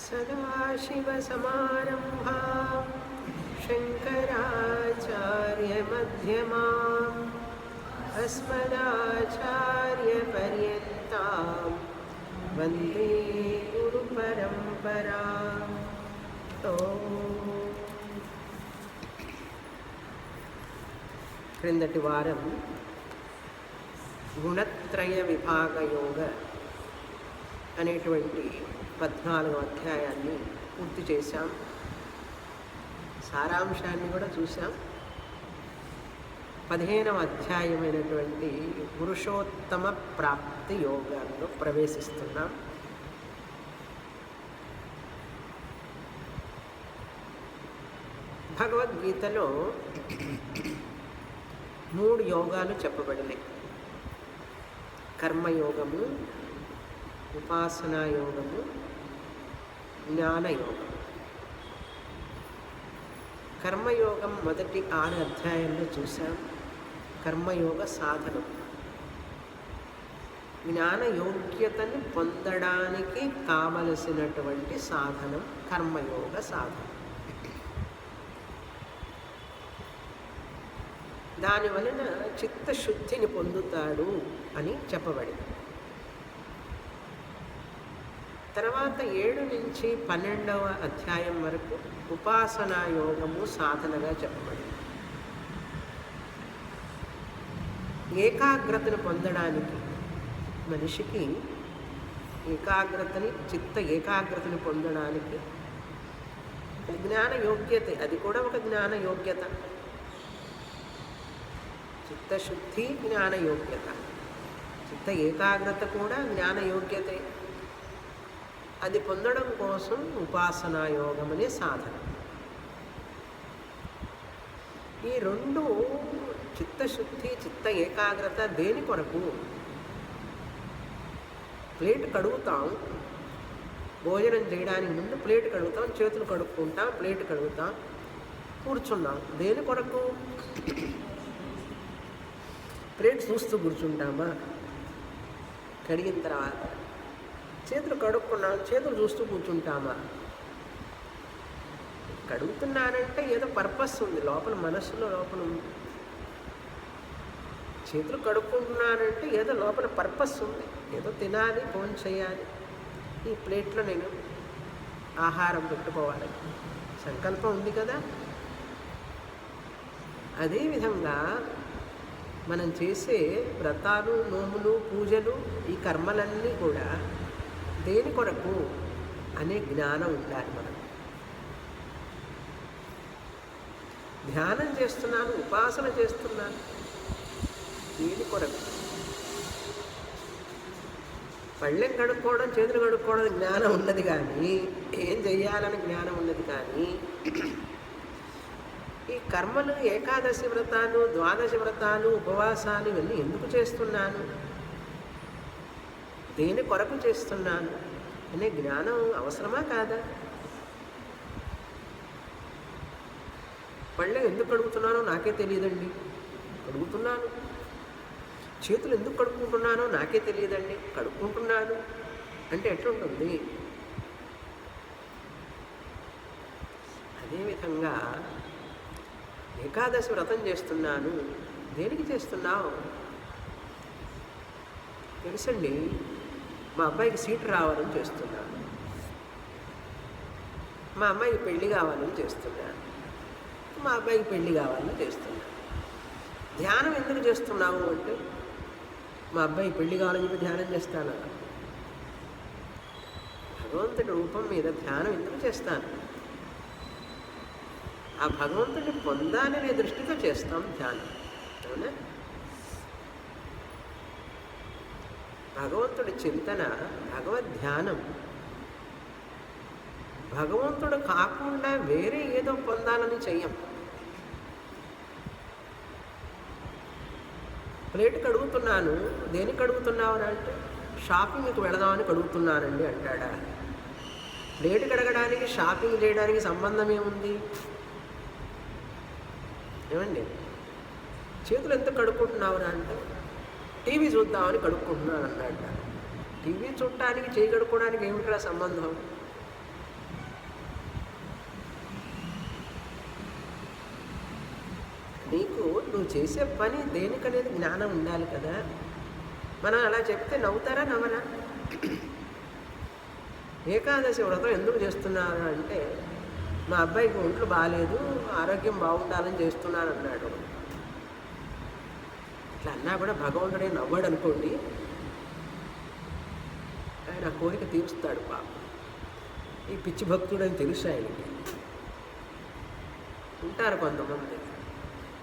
सदाशिवसमारम्भां शङ्कराचार्यमध्यमाम् अस्मदाचार्यपर्यन्तां वन्दे गुरुपरम्पराम्। క్రిందటి వారం గుణత్రయ విభాగ యోగ అనేటువంటి 14వ అధ్యాయాన్ని పూర్తి చేశాం. సారాంశాన్ని కూడా చూసాం. 15వ అధ్యాయమైనటువంటి పురుషోత్తమ ప్రాప్తి యోగాల్లో ప్రవేశిస్తున్నాం. భగవద్గీతలో 3 యోగాలు చెప్పబడినాయి. కర్మయోగము, ఉపాసనా యోగము, జ్ఞానయోగం. కర్మయోగం మొదటి 6 అధ్యాయాల్లో చూసాం. కర్మయోగ సాధనం, జ్ఞాన యోగ్యతను పొందడానికి కావలసినటువంటి సాధనం కర్మయోగ సాధనం. దానివలన చిత్తశుద్ధిని పొందుతాడు అని చెప్పబడింది. తర్వాత 7 నుంచి 12వ అధ్యాయం వరకు ఉపాసనా యోగము సాధనగా చెప్పబడింది. ఏకాగ్రతను పొందడానికి మనిషికి చిత్త ఏకాగ్రతని పొందడానికి జ్ఞాన యోగ్యత, అది కూడా ఒక జ్ఞాన యోగ్యత. చిత్తశుద్ధి జ్ఞాన యోగ్యత, చిత్త ఏకాగ్రత కూడా జ్ఞాన యోగ్యతే. అది పొందడం కోసం ఉపాసనా యోగం అనే సాధన. ఈ 2 చిత్తశుద్ధి, చిత్త ఏకాగ్రత దేని కొరకు? ప్లేట్ కడుగుతాం, భోజనం చేయడానికి ముందు ప్లేట్ కడుగుతాం, చేతులు కడుక్కుంటాం, ప్లేట్ కడుగుతాం, కూర్చున్నాం. దేని కొరకు? ప్లేట్ చూస్తూ కూర్చుంటామా? కడిగిన తర్వాత చేతులు కడుక్కున్నాం, చేతులు చూస్తూ కూర్చుంటామా? కడుగుతున్నానంటే ఏదో పర్పస్ ఉంది లోపల, మనస్సులో లోపల ఉంది. చేతులు కడుక్కుంటున్నానంటే ఏదో లోపల పర్పస్ ఉంది, ఏదో తినాలి, భోజనం చేయాలి, ఈ ప్లేట్లో నేను ఆహారం పెట్టుకోవాలి, సంకల్పం ఉంది కదా. అదేవిధంగా మనం చేసే వ్రతాలు, నోములు, పూజలు, ఈ కర్మలన్నీ కూడా దేని కొరకు అనే జ్ఞానం ఉండాలి. మనం ధ్యానం చేస్తున్నాను, ఉపాసన చేస్తున్నాను, దేని కొరకు? పళ్ళెం కడుక్కోవడం, చేతులు కడుక్కోవడం జ్ఞానం ఉన్నది కానీ, ఏం చెయ్యాలని జ్ఞానం ఉన్నది కానీ, ఈ కర్మలు, ఏకాదశి వ్రతాలు, ద్వాదశి వ్రతాలు, ఉపవాసాలు ఇవన్నీ ఎందుకు చేస్తున్నాను, దేని కొరకు చేస్తున్నాను అనే జ్ఞానం అవసరమా కాదా? పళ్ళెం ఎందుకు కడుగుతున్నానో నాకే తెలియదండి, కడుగుతున్నాను. చేతులు ఎందుకు కడుక్కుంటున్నానో నాకే తెలియదండి, కడుక్కుంటున్నాను అంటే ఎట్లుంటుంది? అదేవిధంగా ఏకాదశి వ్రతం చేస్తున్నాను, దేనికి చేస్తున్నావు? తెలుసండి, మా అబ్బాయికి సీటు రావాలని చేస్తున్నాను, మా అమ్మాయికి పెళ్ళి కావాలని చేస్తున్నాను, మా అబ్బాయికి పెళ్ళి కావాలని చేస్తున్నాను. ధ్యానం ఎందుకు చేస్తున్నావు అంటే, మా అబ్బాయి పెళ్ళి కావాలని చెప్పి ధ్యానం చేస్తాను. భగవంతుడి రూపం మీద ధ్యానం ఎందుకు చేస్తాను? ఆ భగవంతుడిని పొందాలనే దృష్టితో చేస్తాం ధ్యానం, అవునా? భగవంతుడి చింతన, భగవద్ధ్యానం. భగవంతుడు కాకుండా వేరే ఏదో పొందాలని చెయ్యం. ప్లేట్ కడుగుతున్నాను, దేనికి కడుగుతున్నావు అంటే, షాపింగ్కి వెళదామని కడుగుతున్నానండి అంటాడా? ప్లేట్ కడగడానికి షాపింగ్ చేయడానికి సంబంధం ఏముంది? ఏమండి, చేతులు ఎంత కడుక్కుంటున్నావురా అంటే, టీవీ చూద్దామని కడుక్కుంటున్నాను అన్నాడు. టీవీ చూడటానికి చేయి కడుక్కోవడానికి ఏమిట్రా సంబంధం? నీకు నువ్వు చేసే పని దేనికనేది జ్ఞానం ఉండాలి కదా. మనం అలా చెప్తే నవ్వుతారా నవ్వరా? ఏకాదశి వ్రతం ఎందుకు చేస్తున్నారు అంటే, మా అబ్బాయికి ఒంట్లో బాగాలేదు, ఆరోగ్యం బాగుండాలని చేస్తున్నాను అన్నాడు. ఇట్లా అన్నా కూడా భగవంతుడే నవ్వాడు అనుకోండి, ఆయన ఆ కోరిక తీరుస్తాడు పాపం. ఈ పిచ్చి భక్తుడు అని తెలుసు ఆయనకి. ఉంటారు కొంతమంది.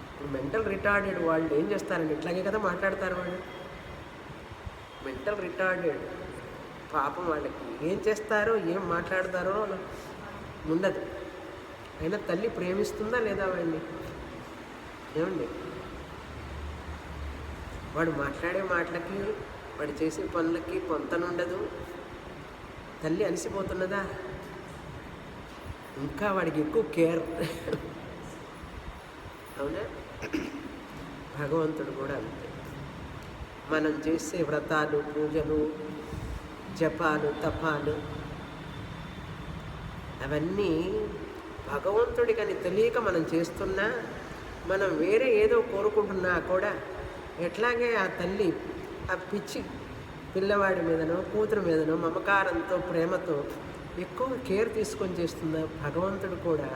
ఇప్పుడు మెంటల్ రిటార్డెడ్ వాళ్ళు ఏం చేస్తారండి, ఇట్లాగే కదా మాట్లాడతారు వాళ్ళు. మెంటల్ రిటార్డెడ్ పాపం, వాళ్ళకి ఏం చేస్తారో ఏం మాట్లాడతారో ఉండదు. అయినా తల్లి ప్రేమిస్తుందా లేదా వాడిని? ఏమండి, వాడు మాట్లాడే మాటలకి వాడు చేసే పనులకి పొంతనుండదు. తల్లి అలసిపోతున్నదా? ఇంకా వాడికి ఎక్కువ కేర్. అవునా? భగవంతుడు కూడా అంతే. మనం చేసే వ్రతాలు, పూజలు, జపాలు, తపాలు అవన్నీ భగవంతుడికని తెలియక మనం చేస్తున్నా, మనం వేరే ఏదో కోరుకుంటున్నా కూడా ఎట్లాగే ఆ తల్లి ఆ పిచ్చి పిల్లవాడి మీదనో కూతురు మీదనో మమకారంతో ప్రేమతో ఎక్కువ కేర్ తీసుకొని చేస్తున్న భగవంతుడు కూడా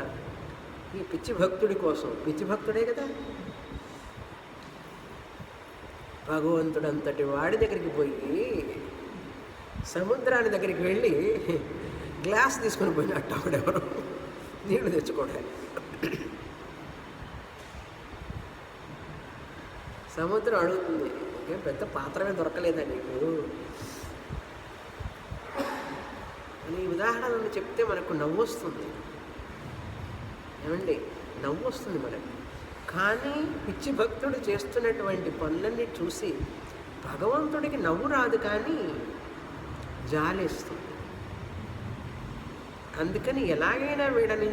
ఈ పిచ్చి భక్తుడి కోసం, పిచ్చి భక్తుడే కదా భగవంతుడు, అంతటి వాడి దగ్గరికి పోయి సముద్రాన్ని దగ్గరికి వెళ్ళి గ్లాస్ తీసుకొని పోయినట్టు ఆవిడెవరు నీళ్లు తెచ్చుకోవడానికి. సముద్రం అడుగుతుంది, ఏం పెద్ద పాత్రమే దొరకలేదా నీకు అని. ఈ ఉదాహరణను చెప్తే మనకు నవ్వు వస్తుంది. ఏమండి, నవ్వు వస్తుంది మనకు. కానీ పిచ్చి భక్తుడు చేస్తున్నటువంటి పనులన్నీ చూసి భగవంతుడికి నవ్వు రాదు, కానీ జాలేస్తుంది. అందుకని ఎలాగైనా వీడని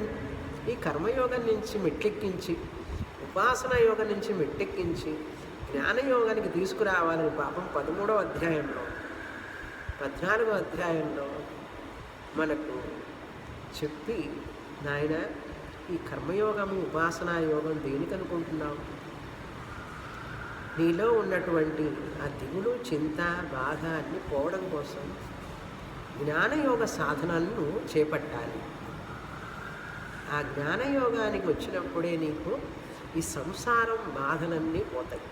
ఈ కర్మయోగం నుంచి మెట్లెక్కించి, ఉపాసనా యోగం నుంచి మెట్లెక్కించి జ్ఞానయోగానికి తీసుకురావాలని పాపం 13వ అధ్యాయంలో 14వ అధ్యాయంలో మనకు చెప్పి, నాయన ఈ కర్మయోగము ఉపాసనా యోగం దేనికి అనుకుంటున్నావు? నీలో ఉన్నటువంటి ఆ దిగులు, చింత, బాధ అన్నీ పోవడం కోసం జ్ఞానయోగ సాధనలను చేపట్టాలి. ఆ జ్ఞానయోగానికి వచ్చినప్పుడే నీకు ఈ సంసారం బాధలన్నీ పోతాయి.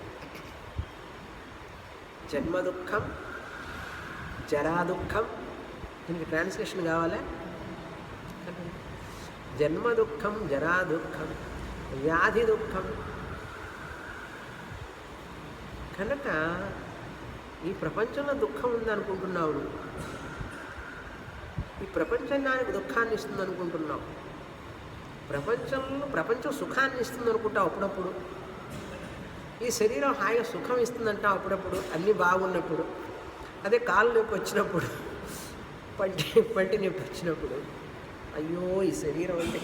జన్మ దుఃఖం, జరా దుఃఖం, దీనికి ట్రాన్స్లేషన్ కావాలా? జన్మ దుఃఖం, జరా దుఃఖం, వ్యాధి దుఃఖం. కనుక ఈ ప్రపంచంలో దుఃఖం ఉందనుకుంటున్నావు, ఈ ప్రపంచానికి దుఃఖాన్ని ఇస్తుంది అనుకుంటున్నావు, ప్రపంచం సుఖాన్ని ఇస్తుంది అనుకుంటావు అప్పుడప్పుడు, ఈ శరీరం హాయిగా సుఖం ఇస్తుందంటావు అప్పుడప్పుడు అన్నీ బాగున్నప్పుడు. అదే కాలు నొప్పి వచ్చినప్పుడు, పంటి నొప్పి వచ్చినప్పుడు అయ్యో ఈ శరీరం అంటే.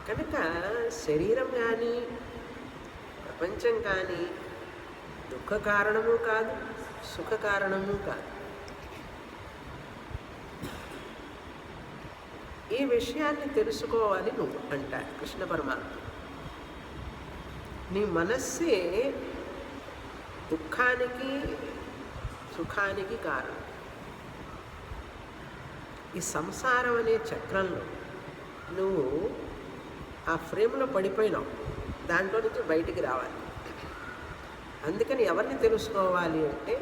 కనుక శరీరం కానీ ప్రపంచం కానీ దుఃఖ కారణము కాదు, సుఖ కారణము కాదు. ఈ విషయాన్ని తెలుసుకోవాలి నువ్వు అంట కృష్ణ పరమాత్మ. నీ మనస్సే దుఃఖానికి సుఖానికి కారణం. ఈ సంసారం అనే చక్రంలో నువ్వు ఆ ఫ్రేమ్లో పడిపోయినావు, దాంట్లో నుంచి బయటికి రావాలి. అందుకని ఎవరిని తెలుసుకోవాలి అంటే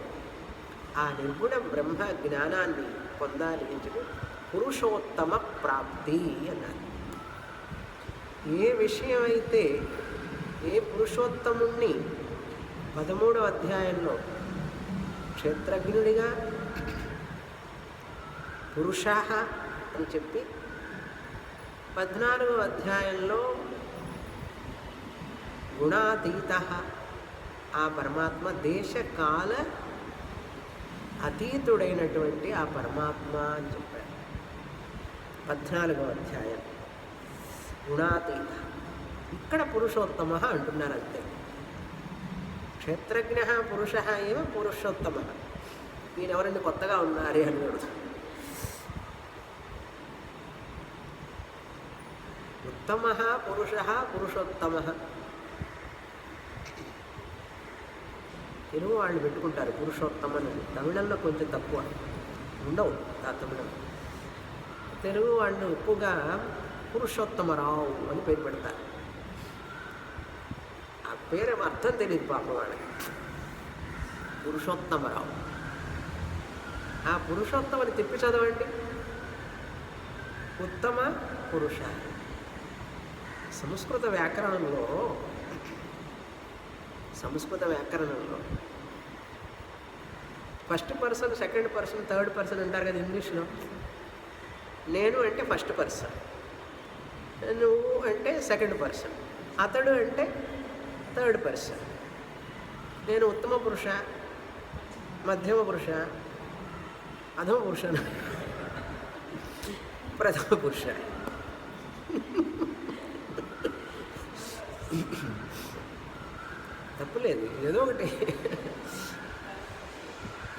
ఆ నిర్గుణ బ్రహ్మ జ్ఞానాన్ని పొందాలి. ఎందుకు? పురుషోత్తమ ప్రాప్తి అన్నారు. ఏ విషయం అయితే ఏ పురుషోత్తముణ్ణి 13వ అధ్యాయంలో క్షేత్రజ్ఞుడిగా పురుషాహ అని చెప్పి 14వ అధ్యాయంలో గుణాతీత ఆ పరమాత్మ, దేశకాల అతీతుడైనటువంటి ఆ పరమాత్మ అని చెప్పారు. 14వ అధ్యాయం గుణాతీత. ఇక్కడ పురుషోత్తమ అంటున్నారు అంతే. క్షేత్రజ్ఞ పురుష ఏవ పురుషోత్తమ. ఈయనెవరండి కొత్తగా ఉన్నారే అన్నాడు. ఉత్తమ పురుష పురుషోత్తమ. తెలుగు వాళ్ళు పెట్టుకుంటారు పురుషోత్తమని, తమిళంలో కొంచెం తక్కువ ఉండవు ఆ తమిళం. తెలుగు వాళ్ళు ఎక్కువగా పురుషోత్తమరావు అని పేరు పెడతారు. ఆ పేరు అర్థం తెలియదు పాపం వాళ్ళకి. పురుషోత్తమరావు. ఆ పురుషోత్తమని తిప్పి చదవండి, ఉత్తమ పురుష. సంస్కృత వ్యాకరణంలో first person, second person, third person అంటారు కదా ఇంగ్లీష్లో. నేను అంటే ఫస్ట్ పర్సన్, నువ్వు అంటే సెకండ్ పర్సన్, అతడు అంటే థర్డ్ పర్సన్. నేను ఉత్తమ పురుష, మధ్యమ పురుష, అధమ పురుష, ప్రథమ పురుష. తప్పులేదు, ఏదో ఒకటి.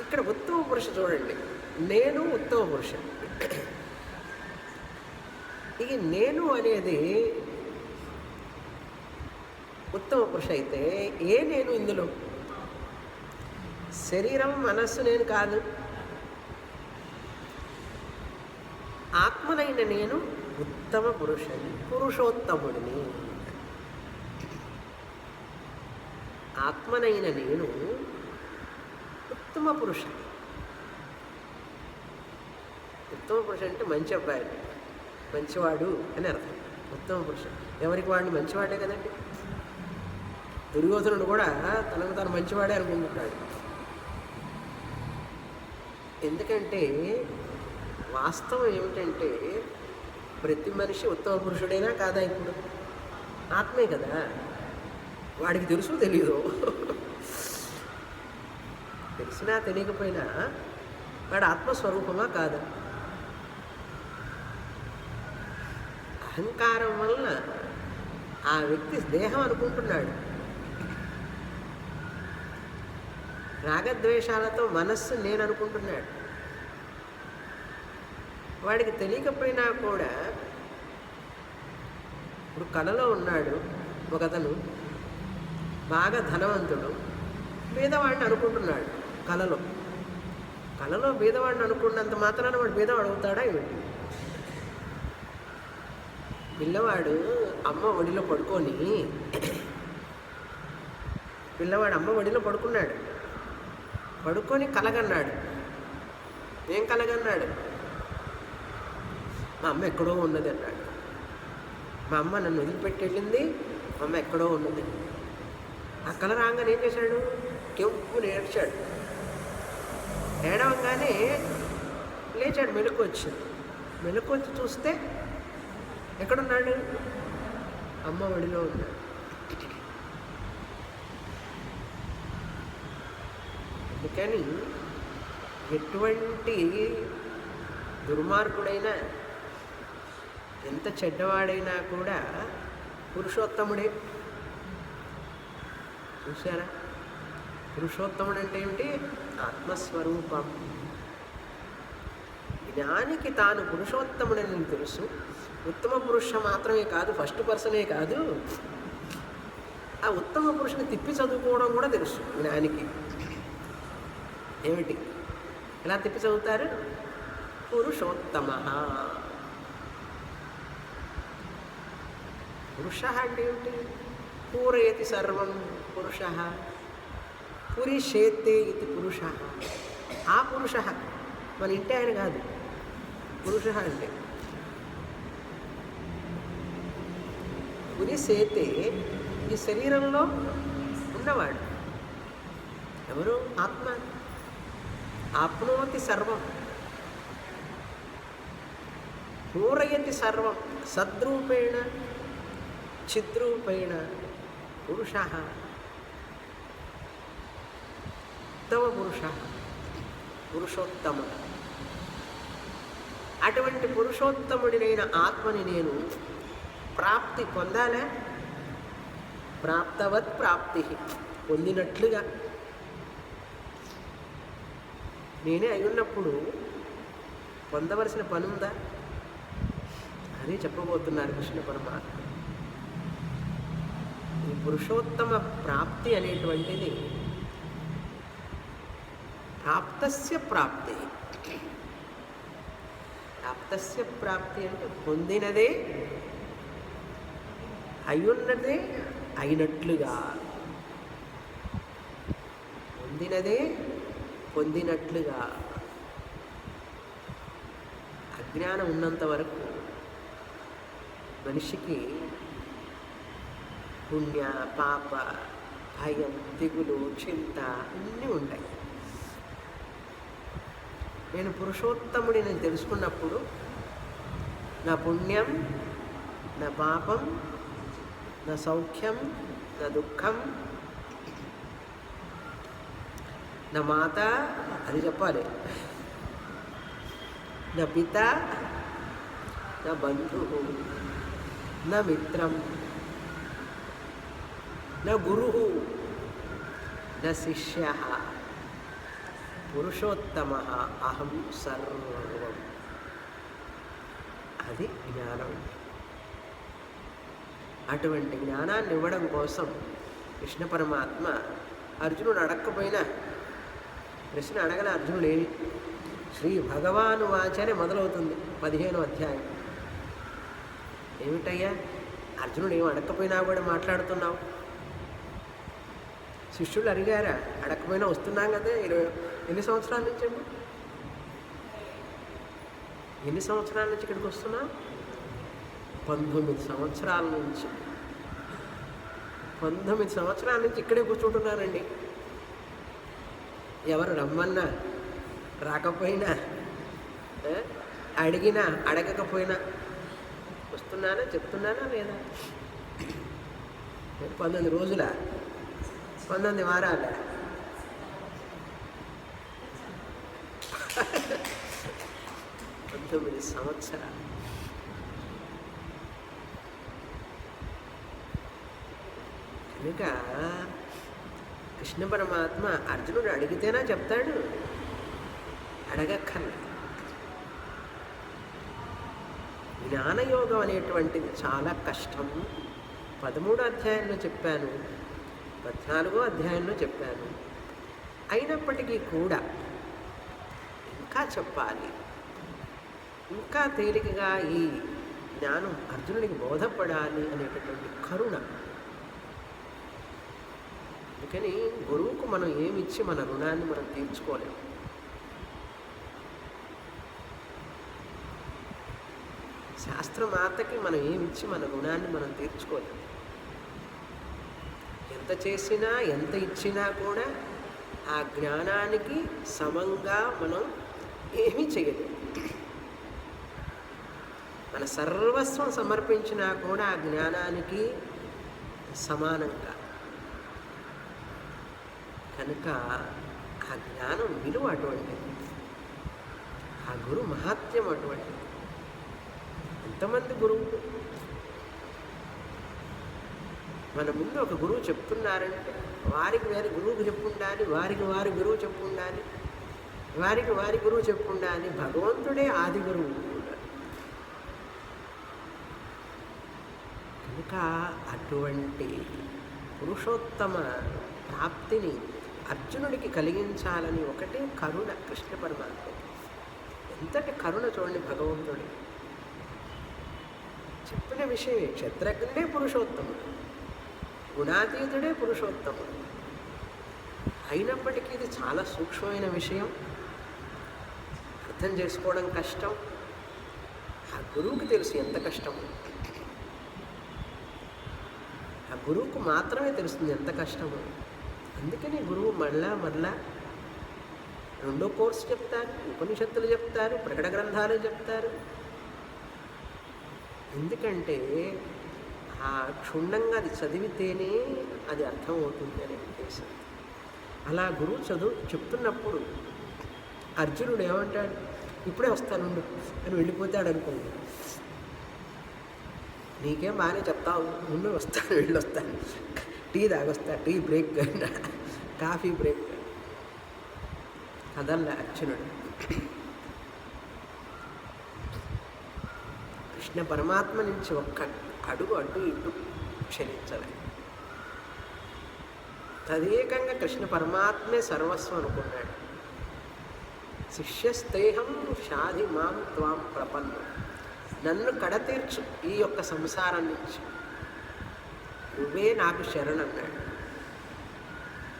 ఇక్కడ ఉత్తమ పురుష చూడండి, నేను ఉత్తమ పురుష. ఇక నేను అనేది ఉత్తమ పురుష అయితే ఏ నేను ఇందులో? శరీరం మనస్సు నేను కాదు. ఆత్మనైన నేను ఉత్తమ పురుషుని, పురుషోత్తముడిని. ఆత్మనైన నేను ఉత్తమ పురుష. ఉత్తమ పురుష అంటే మంచి అబ్బాయి, మంచివాడు అని అర్థం. ఉత్తమ పురుష ఎవరికి వాడిని మంచివాడే కదండి. దుర్యోధనుడు కూడా తనకు తాను మంచివాడే అనుకుంటున్నాడు. ఎందుకంటే వాస్తవం ఏమిటంటే ప్రతి మనిషి ఉత్తమ పురుషుడైనా కాదా? ఇప్పుడు ఆత్మే కదా. వాడికి తెలుసు తెలియదు, తెలిసినా తెలియకపోయినా వాడు ఆత్మస్వరూపమా కాదా? అహంకారం వల్ల ఆ వ్యక్తి దేహం అనుకుంటున్నాడు. రాగద్వేషాలతో మనస్సు నేను అనుకుంటున్నాడు. వాడికి తెలియకపోయినా కూడా ఇప్పుడు కళలో ఉన్నాడు ఒకతను, బాగా ధనవంతుడు, బీదవాడిని అనుకుంటున్నాడు. కళలో బీదవాడిని అనుకున్నంత మాత్రాన వాడు బీదవాడు అవుతాడా ఏమిటి? పిల్లవాడు అమ్మ ఒడిలో పడుకున్నాడు. పడుకొని కలగన్నాడు. ఏం కలగన్నాడు? మా అమ్మ ఎక్కడో ఉన్నది అన్నాడు. మా అమ్మ నన్ను వదిలిపెట్టి వెళ్ళింది, మా అమ్మ ఎక్కడో ఉన్నది. ఆ కళ రాగానే ఏం చేశాడు? కెంపుని ఏడ్చాడు. ఏడవగానే లేచాడు, మెలకు వచ్చి చూస్తే ఎక్కడున్నాడు? అమ్మ ఒడిలో ఉన్నాడు. అందుకని ఎటువంటి దుర్మార్గుడైనా, ఎంత చెడ్డవాడైనా కూడా పురుషోత్తముడే. చూసారా? పురుషోత్తముడు అంటే ఏమిటి? ఆత్మస్వరూపం. జ్ఞానికి తాను పురుషోత్తముడని తెలుసు. ఉత్తమ పురుష మాత్రమే కాదు, ఫస్ట్ పర్సనే కాదు, ఆ ఉత్తమ పురుషుని తిప్పి చదువుకోవడం కూడా తెలుసు జ్ఞానికి. ఏమిటి? ఎలా తిప్పి చదువుతారు? పురుషోత్తమ. పురుష అంటే ఏమిటి? పూరయతి సర్వం పురుష, పురిషేతే ఇది పురుష. ఆ పురుష మన ఇంటి ఆయన కాదు. పురుష అంటే పురిసేతే, ఈ శరీరంలో ఉన్నవాడు ఎవరు? ఆత్మ. ఆప్నోతి సర్వం, పూరయతి సర్వం, సద్రూపేణ చిద్రూపేణ పురుష, ఉత్తమ పురుష, పురుషోత్తమ. అటువంటి పురుషోత్తముడినైన ఆత్మని నేను ప్రాప్తి పొందాలా? ప్రాప్తవత్ ప్రాప్తి, పొందినట్లుగా. నేనే అయి ఉన్నప్పుడు పొందవలసిన పని ఉందా? అదే చెప్పబోతున్నారు కృష్ణ పరమాత్మ. ఈ పురుషోత్తమ ప్రాప్తి అనేటువంటిది ప్రాప్తస్య ప్రాప్తి. ప్రాప్తస్య ప్రాప్తి అంటే పొందినదే అయ్యున్నదే అయినట్లుగా, పొందినదే పొందినట్లుగా. అజ్ఞానం ఉన్నంత వరకు మనిషికి పుణ్య పాప భయం దిగులు చింత అన్నీ ఉంటాయి. నేను పురుషోత్తముడి నేను తెలుసుకున్నప్పుడు నా పుణ్యం, నా పాపం, నా సౌఖ్యం, నా దుఃఖం, నా మాత అది చెప్పాలి, నా పిత, నా బంధువు, నా మిత్రం, నా గురు, నా శిష్య, పురుషోత్తమ అహం సర్వం. అది జ్ఞానం. అటువంటి జ్ఞానాన్ని ఇవ్వడం కోసం కృష్ణ పరమాత్మ అర్జునుడు అడగకపోయినా ప్రశ్న అడగల. అర్జునుడు ఏమి శ్రీ భగవాను వాచనే మొదలవుతుంది 15వ అధ్యాయం. ఏమిటయ్యా అర్జునుడు ఏమి అడగకపోయినా కూడా మాట్లాడుతున్నావు? శిష్యులు అడిగారా? అడగకపోయినా వస్తున్నాం కదా. ఎన్ని సంవత్సరాల నుంచి అండి? ఎన్ని సంవత్సరాల నుంచి ఇక్కడికి వస్తున్నాం? 19 సంవత్సరాల నుంచి. 19 సంవత్సరాల నుంచి ఇక్కడే కూర్చుంటున్నానండి. ఎవరు రమ్మన్నా రాకపోయినా, అడిగినా అడగకపోయినా వస్తున్నానా, చెప్తున్నానా లేదా? 19 రోజుల 19 వారాల 19 సంవత్సరాలు. కనుక కృష్ణ పరమాత్మ అర్జునుడు అడిగితేనా చెప్తాడు, అడగక్కర్లే. జ్ఞానయోగం అనేటువంటిది చాలా కష్టం. 13వ అధ్యాయంలో చెప్పాను, 14వ అధ్యాయంలో చెప్పాను. అయినప్పటికీ కూడా ఇంకా చెప్పాలి, ఇంకా తేలికగా ఈ జ్ఞానం అర్జునుడికి బోధపడాలి అనేటటువంటి కరుణ. అందుకని గురువుకు మనం ఏమిచ్చి మన రుణాన్ని మనం తీర్చుకోలేము. శాస్త్రమాతకి మనం ఏమిచ్చి మన రుణాన్ని మనం తీర్చుకోలేము. ఎంత చేసినా ఎంత ఇచ్చినా కూడా ఆ జ్ఞానానికి సమంగా మనం ఏమీ చేయలేము. మన సర్వస్వం సమర్పించినా కూడా ఆ జ్ఞానానికి సమానంగా. కనుక ఆ జ్ఞానం విలువ అటువంటిది, ఆ గురు మహాత్మ్యం అటువంటిది. ఎంతమంది గురువులు మన ముందు ఒక గురువు చెప్తున్నారంటే వారికి వారి గురువుకు చెప్పుండాలి, వారికి వారి గురువు చెప్పుండాలి, వారికి వారి గురువు చెప్పుండాలి. భగవంతుడే ఆది గురువు. కనుక అటువంటి పురుషోత్తమ ప్రాప్తిని అర్జునుడికి కలిగించాలని ఒకటే కరుణ కృష్ణ పరమాత్మ. ఎంతటి కరుణ చూడండి భగవంతుడి. చెప్పిన విషయమే, క్షత్రజ్ఞుడే పురుషోత్తముడు, గుణాతీతుడే పురుషోత్తముడు. అయినప్పటికీ ఇది చాలా సూక్ష్మమైన విషయం, అర్థం చేసుకోవడం కష్టం. ఆ గురువుకి తెలుసు ఎంత కష్టమో. ఆ గురువుకు మాత్రమే తెలుస్తుంది ఎంత కష్టమో. అందుకని గురువు మళ్ళా మళ్ళా 2వ కోర్సు చెప్తారు, ఉపనిషత్తులు చెప్తారు, ప్రకట గ్రంథాలు చెప్తారు. ఎందుకంటే ఆ క్షుణ్ణంగా అది చదివితేనే అది అర్థమవుతుంది అనే ఉద్దేశం. అలా గురువు చెప్తున్నప్పుడు అర్జునుడు ఏమంటాడు, ఇప్పుడే వస్తాను అని వెళ్ళిపోతాడు అనుకోండి. నీకేం బాగానే చెప్తావు, ముందు వస్తాను వెళ్ళొస్తాను, టీ తాగొస్తా, టీ బ్రేక్, కాఫీ బ్రేక్. కదల్లా అర్జునుడు. కృష్ణ పరమాత్మ నుంచి ఒక్క అడుగు అడ్డు ఇటు క్షమించలే. తదేకంగా కృష్ణ పరమాత్మే సర్వస్వం అనుకున్నాడు. శిష్యస్తేహం షాధి మాం త్వాం ప్రపన్నం, నన్ను కడతీర్చు ఈ యొక్క సంసారం నుంచి, నువ్వే నాకు శరణ్ అన్నాడు.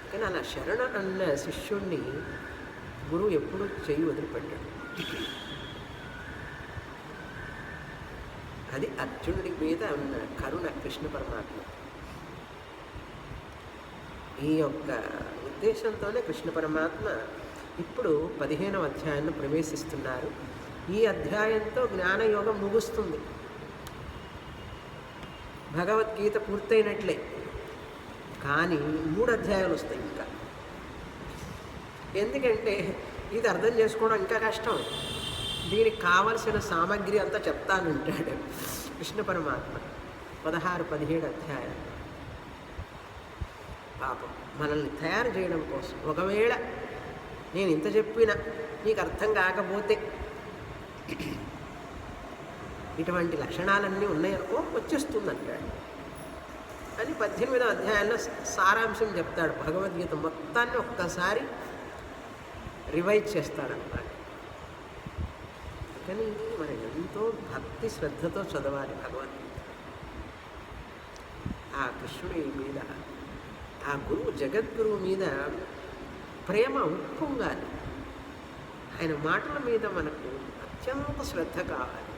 కానీ అలా శరణ అన్న శిష్యుణ్ణి గురువు ఎప్పుడూ చెయ్యి వదిలిపెట్టాడు. అది అర్జునుడి మీద ఉన్న కరుణ కృష్ణ పరమాత్మ. ఈ యొక్క ఉద్దేశంతోనే కృష్ణ పరమాత్మ ఇప్పుడు 15వ అధ్యాయాన్ని ప్రవేశిస్తున్నారు. ఈ అధ్యాయంతో జ్ఞానయోగం ముగుస్తుంది. భగవద్గీత పూర్తయినట్లే. కానీ 3 అధ్యాయాలు వస్తాయి ఇంకా. ఎందుకంటే ఇది అర్థం చేసుకోవడం ఇంకా కష్టం. దీనికి కావలసిన సామగ్రి అంతా చెప్తానంటాడు కృష్ణ పరమాత్మ. 16-17 అధ్యాయాలు పాపం మనల్ని తయారు చేయడం కోసం. ఒకవేళ నేను ఇంత చెప్పినా నీకు అర్థం కాకపోతే, ఇటువంటి లక్షణాలన్నీ ఉన్నాయనుకో వచ్చేస్తుందంటాడు అని 18వ అధ్యాయంలో సారాంశం చెప్తాడు. భగవద్గీత మొత్తాన్ని ఒక్కసారి రివైజ్ చేస్తాడన్నమాట. కానీ మనం ఎంతో భక్తి శ్రద్ధతో చదవాలి భగవద్గీత. ఆ కృష్ణుడి మీద, ఆ గురువు జగద్గురువు మీద ప్రేమ ఉప్పొంగాలి. ఆయన మాటల మీద మనకు అత్యంత శ్రద్ధ కావాలి.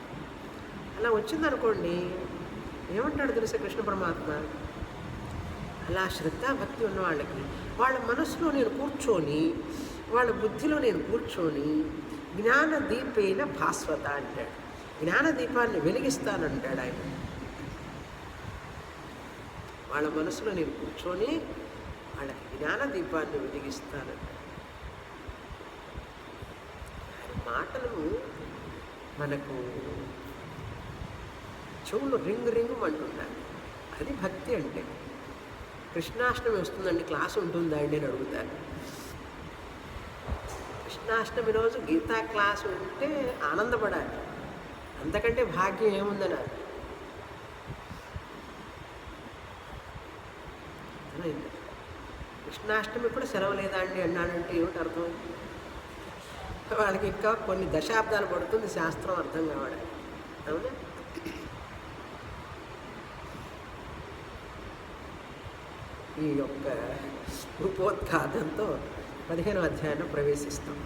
అలా వచ్చిందనుకోండి, ఏమంటాడు తెలుసా కృష్ణ పరమాత్మ, అలా శ్రద్ధాభక్తి ఉన్న వాళ్ళకి వాళ్ళ మనసులో నేను కూర్చొని, వాళ్ళ బుద్ధిలో నేను కూర్చొని జ్ఞాన దీపేన భాస్వత అంటాడు. జ్ఞాన దీపాన్ని వెలిగిస్తానంటాడు ఆయన. వాళ్ళ మనసులో నేను కూర్చొని వాళ్ళకి జ్ఞాన దీపాన్ని వెలిగిస్తానంటాడు. ఆయన మాటలు మనకు చెవులు రింగు అంటున్నాడు. అది భక్తి అంటే. కృష్ణాష్టమి వస్తుందండి, క్లాస్ ఉంటుందా అండి అని అడుగుతారు. కృష్ణాష్టమి రోజు గీతా క్లాసు ఉంటే ఆనందపడాలి. అంతకంటే భాగ్యం ఏముందని. అర్థమైంది? కృష్ణాష్టమి కూడా సెలవు లేదా అండి అన్నాడంటే ఏమిటి అర్థం? వాళ్ళకి ఇంకా కొన్ని దశాబ్దాలు పడుతుంది శాస్త్రం అర్థం కావడానికి. అవునా? ఈ యొక్క రూపోద్ఘాతంతో 15వ అధ్యాయాన్ని ప్రవేశిస్తాం.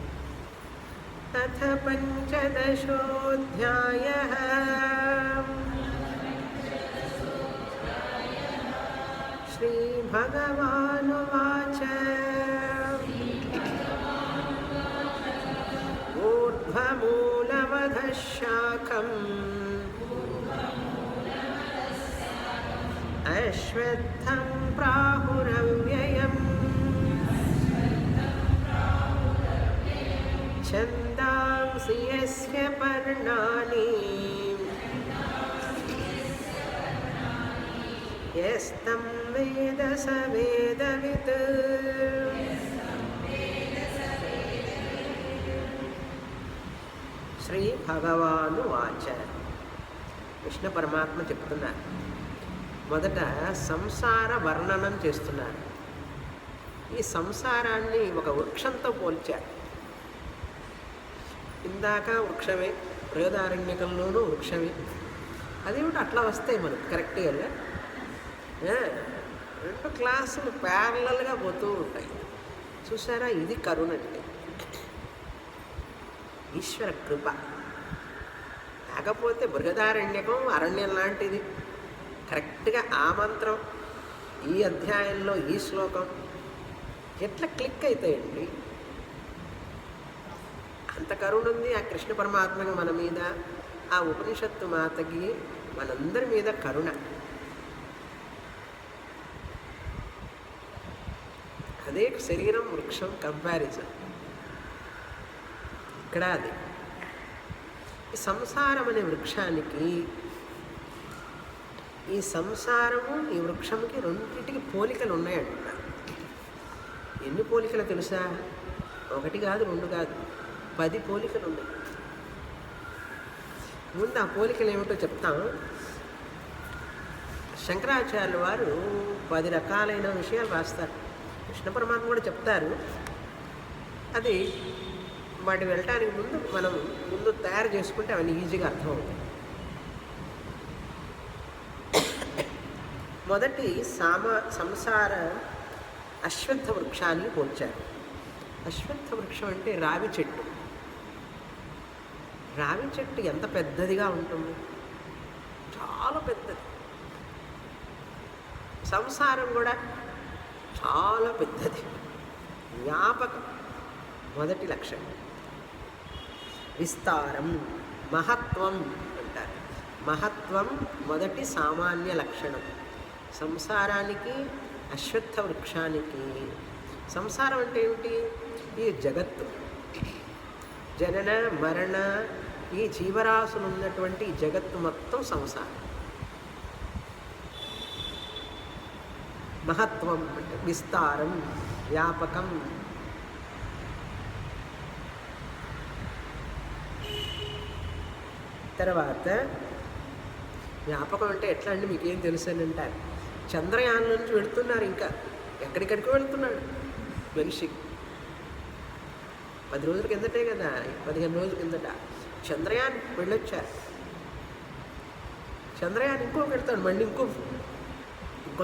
అథ 15దశోऽధ్యాయః శ్రీభగవానువాచ ఊర్ధ్వమూలమధః శాఖం అశ్వత్థం ప్రాహురవ్యయం ఛందాంసి యస్య పర్ణాని యస్తం వేద స వేదవిత్. శ్రీ భగవాను వాచ. కృష్ణ పరమాత్మ చెప్తున్నారు. మొదట సంసార వర్ణనం చేస్తున్నారు. ఈ సంసారాన్ని ఒక వృక్షంతో పోల్చారు. ఇందాక వృక్షమే, బృహదారణ్యకంలోనూ వృక్షమే. అదేమిటి అట్లా వస్తాయి మనకు కరెక్ట్గా. 2 క్లాసులు ప్యారలల్గా పోతూ ఉంటాయి. చూసారా? ఇది కరుణ అంటే, ఈశ్వర కృప. కాకపోతే బృహదారణ్యకం అరణ్యం లాంటిది. కరెక్ట్గా ఆ మంత్రం, ఈ అధ్యాయంలో ఈ శ్లోకం ఎట్లా క్లిక్ అవుతాయండి. అంత కరుణ ఉంది ఆ కృష్ణ పరమాత్మకి మన మీద, ఆ ఉపనిషత్తు మాతకి మనందరి మీద కరుణ. అదే శరీరం వృక్షం కంపారిజన్. ఇక్కడ అది ఈ సంసారం అనే వృక్షానికి, ఈ సంసారము ఈ వృక్షంకి రెండింటికి పోలికలు ఉన్నాయంటున్నారు. ఎన్ని పోలికలు తెలుసా? 1 కాదు, 2 కాదు, 10 పోలికలు ఉన్నాయి. ముందు ఆ పోలికలు ఏమిటో చెప్తాం. శంకరాచార్యుల వారు 10 రకాలైన విషయాలు రాస్తారు. కృష్ణ పరమాత్మ కూడా చెప్తారు. అది వాటి వెళ్ళటానికి ముందు మనం ముందు తయారు చేసుకుంటే అవన్నీ ఈజీగా అర్థమవుతాయి. మొదటి సంసార అశ్వత్థ వృక్షాన్ని పోల్చారు. అశ్వత్థ వృక్షం అంటే రావి చెట్టు. రావి చెట్టు ఎంత పెద్దదిగా ఉంటుంది, చాలా పెద్దది. సంసారం కూడా చాలా పెద్దది, వ్యాపకం. మొదటి లక్షణం విస్తారం, మహత్వం అంటారు. మహత్వం మొదటి సామాన్య లక్షణం సంసారానికి, అశ్వత్థ వృక్షానికి. సంసారం అంటే ఏమిటి? ఈ జగత్తు, జనన మరణ, ఈ జీవరాశులు ఉన్నటువంటి ఈ జగత్తు మొత్తం సంసారం. మహత్వం అంటే విస్తారం, వ్యాపకం. తర్వాత వ్యాపకం అంటే ఎట్లా అండి, మీకేం తెలుసు అని అంటారు. చంద్రయానం నుంచి వెళుతున్నారు, ఇంకా ఎక్కడికెక్కడికో వెళుతున్నాడు మనిషి. 10 రోజుల కిందటే కదా, 15 రోజుల కిందట చంద్రయాన్ వెళ్ళొచ్చారు. చంద్రయాన్ ఇంకోకి వెళ్తాడు, మళ్ళీ ఇంకో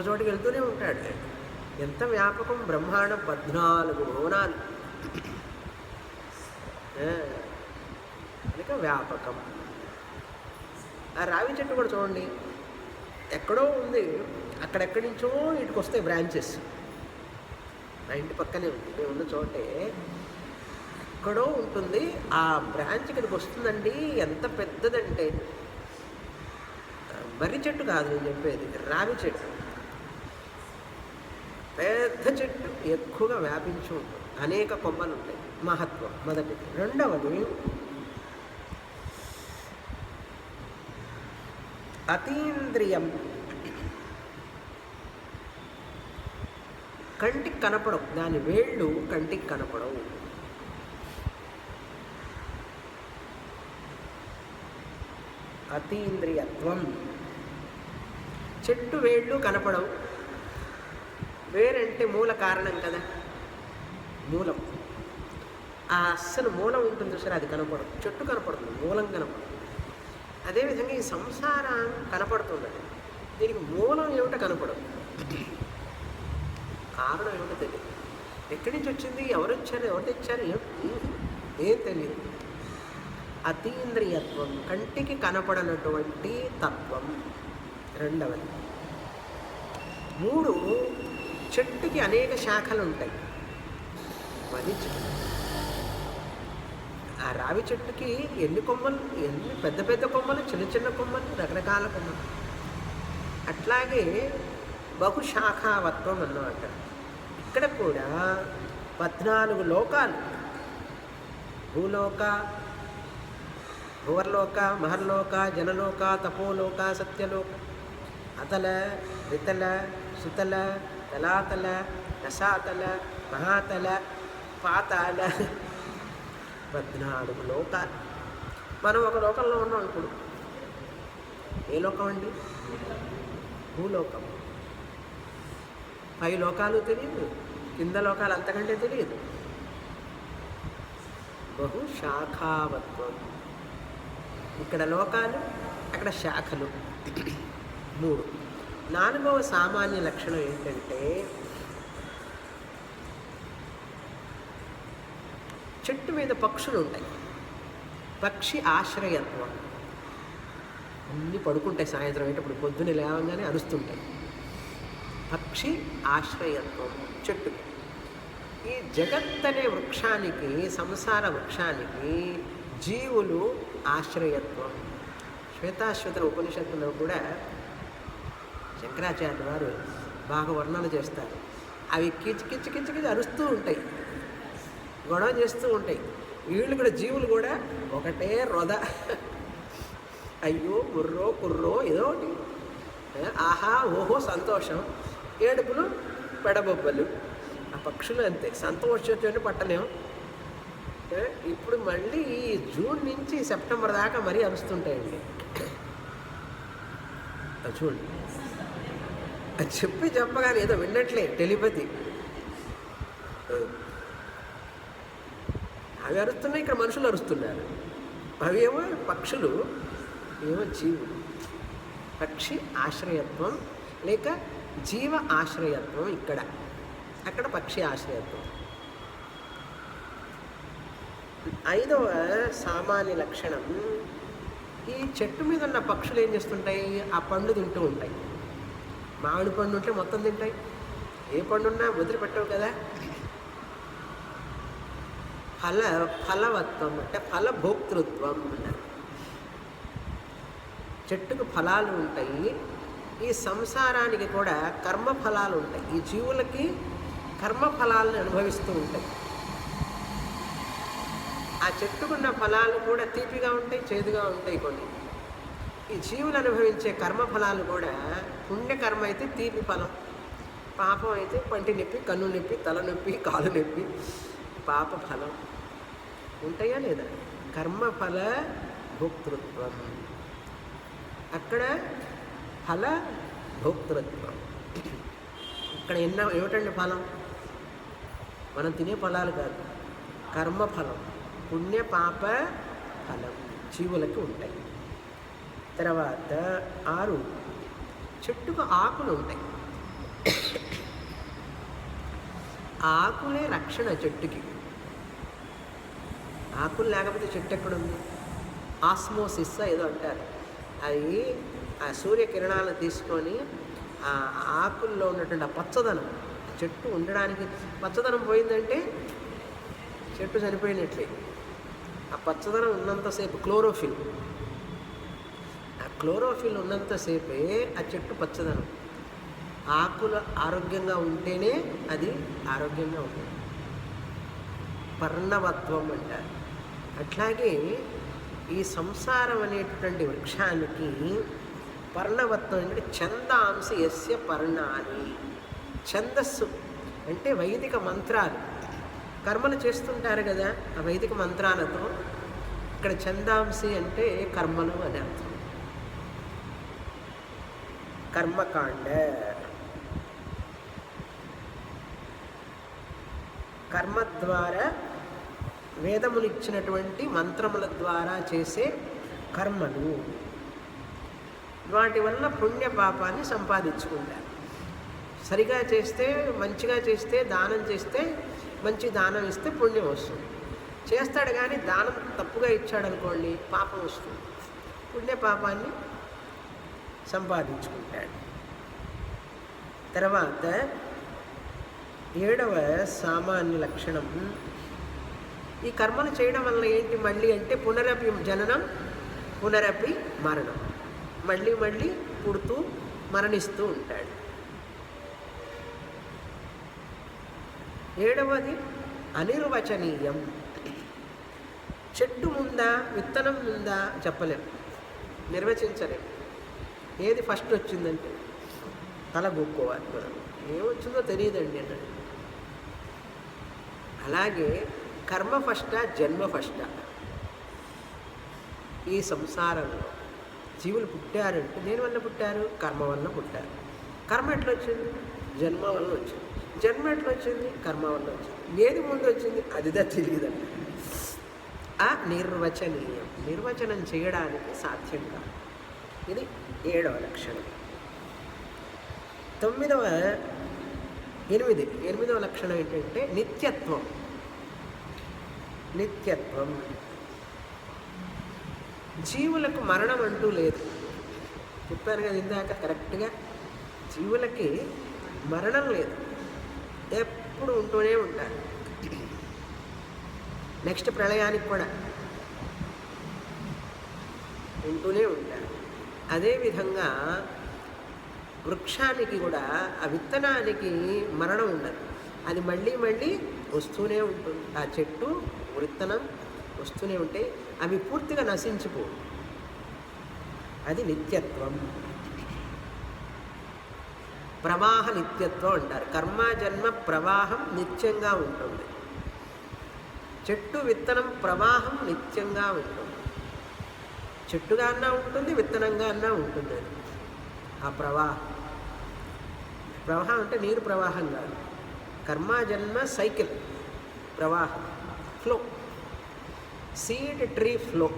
చోటికి వెళ్తూనే ఉంటాడు. ఎంత వ్యాపకం! బ్రహ్మాండం 14 భువనాలు. కనుక వ్యాపకం. ఆ రావి చెట్టు కూడా చూడండి, ఎక్కడో ఉంది, అక్కడెక్కడి నుంచో ఇటుకు వస్తాయి బ్రాంచెస్. నా ఇంటి పక్కనే ఉంది, మేము ఉన్న చోటే ఎక్కడో ఉంటుంది. ఆ బ్రాంచ్ ఇక్కడికి వస్తుందండి. ఎంత పెద్దదంటే, మర్రి చెట్టు కాదు నేను చెప్పేది, రావి చెట్టు. పెద్ద చెట్టు, ఎక్కువగా వ్యాపించి ఉంటుంది, అనేక కొమ్మలు ఉంటాయి. మహత్వం మొదటిది. రెండవది అతీంద్రియం. కంటికి కనపడవు, దాని వేళ్ళు కంటికి కనపడవు. అతీంద్రియత్వం. చెట్టు వేళ్ళు కనపడవు. వేరంటే మూల కారణం కదా, మూలం. ఆ అస్సలు మూలం ఉంటుంది సరే, అది కనపడదు. చెట్టు కనపడుతుంది, మూలం కనపడదు. అదేవిధంగా ఈ సంసారం కనపడుతుందండి, దీనికి మూలం ఏమిటో కనపడదు, కారణం ఏమిటో తెలియదు. ఎక్కడి నుంచి వచ్చింది, ఎవరు వచ్చారు, ఎవరు తెచ్చారు, ఏం తెలియదు. అతీంద్రియత్వం, కంటికి కనపడనటువంటి తత్వం రెండవది. 3, చెట్టుకి అనేక శాఖలు ఉంటాయి. అది ఆ రావి చెట్టుకి ఎన్ని కొమ్మలు, ఎన్ని పెద్ద పెద్ద కొమ్మలు, చిన్న చిన్న కొమ్మలు, రకరకాల కొమ్మలు. అట్లాగే బహుశాఖావత్వం అన్నమాట. ఇక్కడ కూడా 14 లోకాలు, భూలోక, భువర్లోక, మహర్లోక, జనలోక, తపోలోక, సత్యలోక, అతల, వితల, సుతల, తలాతల, రసాతల, మహాతల, పాతాల. 14 లోకాలు. మనం ఒక లోకంలో ఉన్నాం ఇప్పుడు. ఏ లోకం అండి? భూలోకం. పై లోకాలు తెలియదు, కింద లోకాలు అంతకంటే తెలియదు. బహుశాఖావత్వం. ఇక్కడ లోకాలు, అక్కడ శాఖలు. 3. 4వ సామాన్య లక్షణం ఏంటంటే, చెట్టు మీద పక్షులు ఉంటాయి. పక్షి ఆశ్రయత్వం. అన్నీ పడుకుంటాయి సాయంత్రం అయ్యేటప్పుడు, పొద్దున్నే లేవగానే అరుస్తుంటాయి. పక్షి ఆశ్రయత్వం చెట్టు. ఈ జగత్ అనే వృక్షానికి, సంసార వృక్షానికి జీవులు ఆశ్రయత్వం. శ్వేతాశ్వతర ఉపనిషత్తులో కూడా శంకరాచార్య వారు బాగా వర్ణన చేస్తారు. అవి కిచ్ కిచ్ కిచ్ కిచ్ అరుస్తూ ఉంటాయి, గొడవ చేస్తూ ఉంటాయి. వీళ్ళు కూడా, జీవులు కూడా ఒకటే రొద. అయ్యో బుర్రో కుర్రో ఏదో ఒకటి, ఆహా ఓహో సంతోషం, ఏడుపులు పెడబొబ్బలు. ఆ పక్షులు అంతే, సంతోషంతో పట్టలేం, ఆ, ఇప్పుడు మళ్ళీ ఈ జూన్ నుంచి సెప్టెంబర్ దాకా మరీ అరుస్తుంటాయండి. అది చూడండి, అది చెప్పగానే ఏదో విన్నట్లే టెలిపతి. అవి అరుస్తున్నాయి, ఇక్కడ మనుషులు అరుస్తున్నారు. అవి ఏమో పక్షులు, ఏమో జీవులు. పక్షి ఆశ్రయత్వం లేక జీవ ఆశ్రయత్వం ఇక్కడ, అక్కడ పక్షి ఆశ్రయత్వం. 5వ సామాన్య లక్షణం, ఈ చెట్టు మీద ఉన్న పక్షులు ఏం చేస్తుంటాయి, ఆ పండు తింటూ ఉంటాయి. మామిడి పండు ఉంటే మొత్తం తింటాయి, ఏ పండున్నా వదిలిపెట్టవు కదా. ఫలవత్వం అంటే ఫలభోక్తృత్వం అన్నారు. చెట్టుకు ఫలాలు ఉంటాయి, ఈ సంసారానికి కూడా కర్మఫలాలు ఉంటాయి. ఈ జీవులకి కర్మఫలాలను అనుభవిస్తూ ఉంటాయి. ఆ చెట్టుకున్న ఫలాలు కూడా తీపిగా ఉంటాయి, చేదుగా ఉంటాయి కొన్ని. ఈ జీవులు అనుభవించే కర్మఫలాలు కూడా పుణ్యకర్మ అయితే తీపి ఫలం, పాపం అయితే పంటి నొప్పి, కన్ను నొప్పి, తల నొప్పి, కాలు నొప్పి, పాప ఫలం ఉంటాయా లేదా. కర్మఫల భోక్తృత్వం, అక్కడ ఫల భోక్తృత్వం. ఇక్కడ ఏమిటండి ఫలం, మనం తినే ఫలాలు కాదు, కర్మఫలం, పుణ్య పాప ఫలం జీవులకి ఉంటాయి. తర్వాత 6, చెట్టుకు ఆకులు ఉంటాయి. ఆకులే రక్షణ చెట్టుకి. ఆకులు లేకపోతే చెట్టు ఎక్కడుంది. ఆస్మోసిస్ ఏదో అంటారు, అది ఆ సూర్యకిరణాలను తీసుకొని ఆ ఆకుల్లో ఉన్నటువంటి ఆ పచ్చదనం, చెట్టు ఉండడానికి పచ్చదనం పోయిందంటే చెట్టు చనిపోయినట్లే. ఆ పచ్చదనం ఉన్నంతసేపు క్లోరోఫిల్, ఆ క్లోరోఫిల్ ఉన్నంతసేపే ఆ చెట్టు పచ్చదనం. ఆకులు ఆరోగ్యంగా ఉంటేనే అది ఆరోగ్యంగా ఉంటుంది. పర్ణవత్వం అంటారు. అట్లాగే ఈ సంసారం అనేటువంటి వృక్షానికి పర్ణవత్వం అంటే ఛందాంసి యస్య పర్ణాని. ఛందస్సు అంటే వైదిక మంత్రాలు, కర్మలు చేస్తుంటారు కదా ఆ వైదిక మంత్రాలతో. ఇక్కడ ఛందాంసి అంటే కర్మలు అని అర్థం. కర్మకాండ, కర్మ ద్వారా వేదములు ఇచ్చినటువంటి మంత్రముల ద్వారా చేసే కర్మలు, వాటి వల్ల పుణ్య పాపాన్ని సంపాదించుకుంటారు. సరిగా చేస్తే, మంచిగా చేస్తే, దానం చేస్తే, మంచి దానం ఇస్తే పుణ్యం వస్తుంది. చేస్తాడు కానీ దానం తప్పుగా ఇచ్చాడనుకోండి పాపం వస్తుంది. పుణ్య పాపాన్ని సంపాదించుకుంటాడు. తర్వాత 7వ సామాన్య లక్షణం, ఈ కర్మలు చేయడం వల్ల ఏంటి మళ్ళీ అంటే పునరపి జననం, పునరపి మరణం. మళ్ళీ మళ్ళీ పుడుతూ మరణిస్తూ ఉంటాడు. 7వది అనిర్వచనీయం. చెట్టు ముందా విత్తనం ముందా చెప్పలేం, నిర్వచించలేం. ఏది ఫస్ట్ వచ్చిందంటే తల గొక్కోవాలి మనం, ఏమొచ్చిందో తెలియదండి అన్నాడు. అలాగే కర్మ ఫస్టా జన్మ ఫస్టా? ఈ సంసారంలో జీవులు పుట్టారంటే దేని వల్ల పుట్టారు? కర్మ వల్ల పుట్టారు. కర్మ ఎట్లా వచ్చింది? జన్మ వల్ల వచ్చింది. జన్మ ఎట్లా వచ్చింది? కర్మ వల్ల వచ్చింది. ఏది ముందు వచ్చింది? అదిదా తెలియదండి. ఆ నిర్వచనీయం, నిర్వచనం చేయడానికి సాధ్యం కాదు. ఇది 7వ లక్షణం. 8వ లక్షణం ఏంటంటే నిత్యత్వం. నిత్యత్వం, జీవులకు మరణం అంటూ లేదు. చెప్పాను కదా ఇందాక కరెక్ట్గా, జీవులకి మరణం లేదు, ఎప్పుడు ఉంటూనే ఉంటారు. నెక్స్ట్ ప్రళయానికి కూడా ఉంటూనే ఉంటారు. అదేవిధంగా వృక్షానికి కూడా, ఆ విత్తనానికి మరణం ఉండదు, అది మళ్ళీ మళ్ళీ వస్తూనే ఉంటుంది. ఆ చెట్టు విత్తనం వస్తూనే ఉంటాయి, అవి పూర్తిగా నశించిపోవు. అది నిత్యత్వం. ప్రవాహ నిత్యత్వం అంటారు. కర్మ జన్మ ప్రవాహం నిత్యంగా ఉంటుంది. చెట్టు విత్తనం ప్రవాహం నిత్యంగా ఉంటుంది. చెట్టుగా అన్నా ఉంటుంది, విత్తనంగా అన్నా ఉంటుంది. అది ఆ ప్రవాహం. ప్రవాహం అంటే నీరు ప్రవాహం కాదు, కర్మజన్మ సైకిల్ ప్రవాహం, ఫ్లో, సీడ్ ట్రీ ఫ్లో.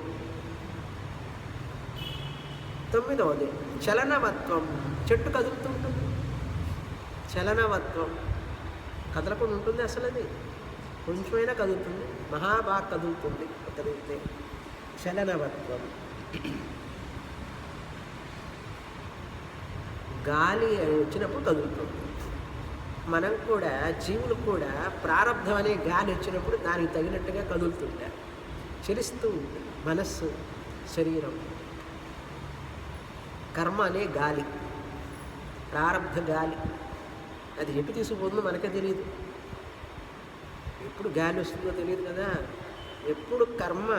9వది చలనవత్వం. చెట్టు కదులుతుంటుంది, చలనవత్వం. కదలకుండా ఉంటుంది అసలు, అది కొంచెమైనా కదులుతుంది, బాగా కదులుతుంది. కదిలితే చలనవత్వం. గాలి వచ్చినప్పుడు కదులుతుంది. మనం కూడా, జీవులు కూడా ప్రారంధం అనే గాలి వచ్చినప్పుడు దానికి తగినట్టుగా కదులుతుంటారు, చలిస్తూ ఉంటుంది మనస్సు, శరీరం. కర్మ అనే గాలి, ప్రారంధ గాలి, అది ఎటు తీసుకుపోతుందో మనకే తెలియదు. ఎప్పుడు గాలి వస్తుందో తెలియదు కదా. ఎప్పుడు కర్మ,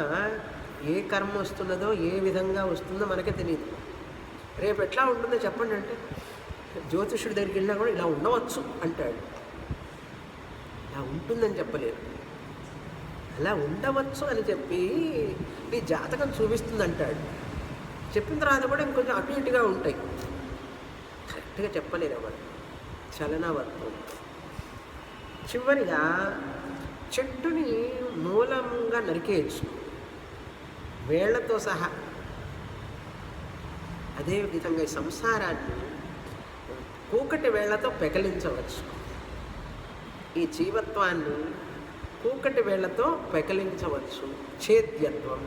ఏ కర్మ వస్తున్నదో, ఏ విధంగా వస్తుందో మనకే తెలియదు. రేపు ఎట్లా ఉంటుందో చెప్పండి అంటే, జ్యోతిష్యుడి దగ్గరికి వెళ్ళినా కూడా ఇలా ఉండవచ్చు అంటాడు. ఇలా ఉంటుందని చెప్పలేరు. అలా ఉండవచ్చు అని చెప్పి నీ జాతకం చూపిస్తుంది అంటాడు. చెప్పిన తర్వాత కూడా ఇంకొంచెం అటు ఇటుగా ఉంటాయి, కరెక్ట్గా చెప్పలేరు ఎవరు. చలనవత్వం. చివరిగా చెట్టుని మూలంగా నరికేయచ్చు, వేళ్లతో సహా. అదేవిధంగా ఈ సంసారాన్ని కూకటి వేళ్లతో పెకలించవచ్చు. ఈ జీవత్వాన్ని కూకటి వేళ్లతో పెకలించవచ్చు. ఛేద్యత్వం,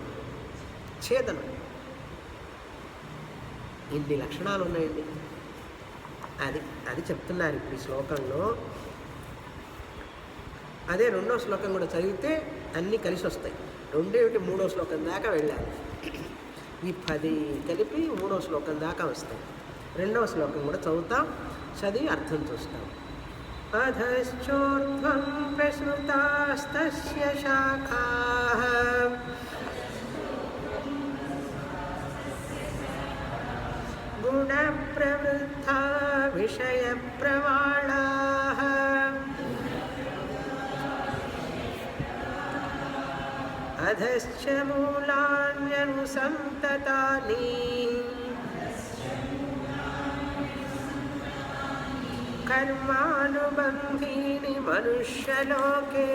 ఛేదనం. ఇన్ని లక్షణాలు ఉన్నాయండి. అది చెప్తున్నారు ఇప్పుడు ఈ శ్లోకంలో. అదే 2వ శ్లోకం కూడా చదివితే అన్నీ కలిసి వస్తాయి. 2 3వ శ్లోకం దాకా వెళ్ళాలి. ఈ 10 కలిపి 3వ శ్లోకం దాకా వస్తాయి. 2వ శ్లోకం కూడా చదువుతాం, చదివి అర్థం చూస్తాం. అధశ్చోర్ధ్వం ప్రసృతాస్తస్య శాఖాః గుణప్రవృద్ధా విషయప్రవాళాః అధశ్చ మూలాన్యనుసంతతాని కర్మానుబంధీని మనుష్యలోకే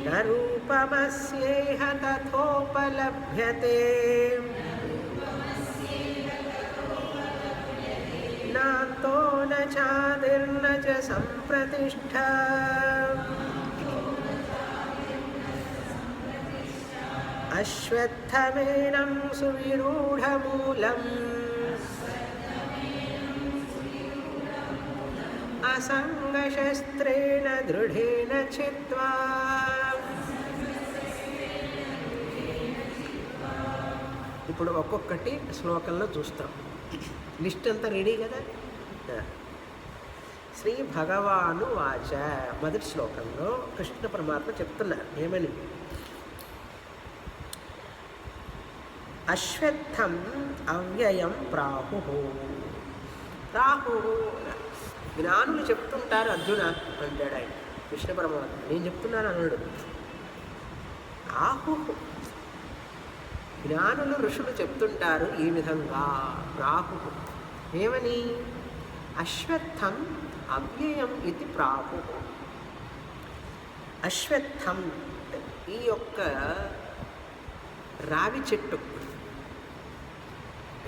న రూపమస్యేహ తథోపలభ్యతే నాంతో న చాదిర్న చ సంప్రతిష్ఠ అశ్వత్థమేనం సువిరూఢమూలం అసంగశస్త్రేణ దృఢేన చిత్వా. ఇప్పుడు ఒక్కొక్కటి శ్లోకంలో చూస్తాం. లిస్ట్ అంతా రెడీ కదా. శ్రీ భగవాను వాచ మొదటి శ్లోకంలో కృష్ణ పరమాత్మ చెప్తున్నారు ఏమని? అశ్వత్థం అవ్యయం ప్రాహు. రాహు జ్ఞానులు చెప్తుంటారు, అర్జున అంటాడు ఆయన. కృష్ణ పరమాత్మ నేను చెప్తున్నాను అన్నాడు. ఆహు జ్ఞానులు ఋషులు చెప్తుంటారు ఈ విధంగా. రాహు ఏమని? అశ్వత్థం అవ్యయం ఇది ప్రాహు. అశ్వత్థం ఈ యొక్క రావి చెట్టు,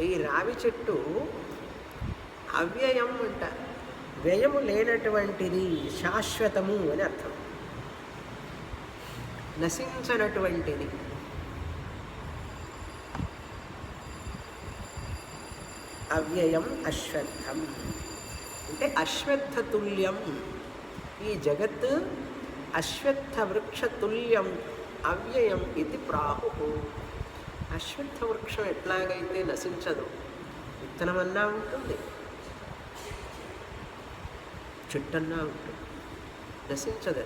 ఈ రావి చెట్టు అవ్యయం అంట, వ్యయము లేనటువంటిది, శాశ్వతము అని అర్థం. నశించనటువంటిది. అవ్యయం అశ్వత్థం అంటే అశ్వత్థ తుల్యం. ఈ జగత్ అశ్వత్థ వృక్ష తుల్యం అవ్యయం ఇది ప్రాహు. అశ్వత్థ వృక్షం ఎట్లాగైతే నశించదు, విత్తనమన్నా ఉంటుంది, చెట్టన్నా ఉంటుంది, నశించదు.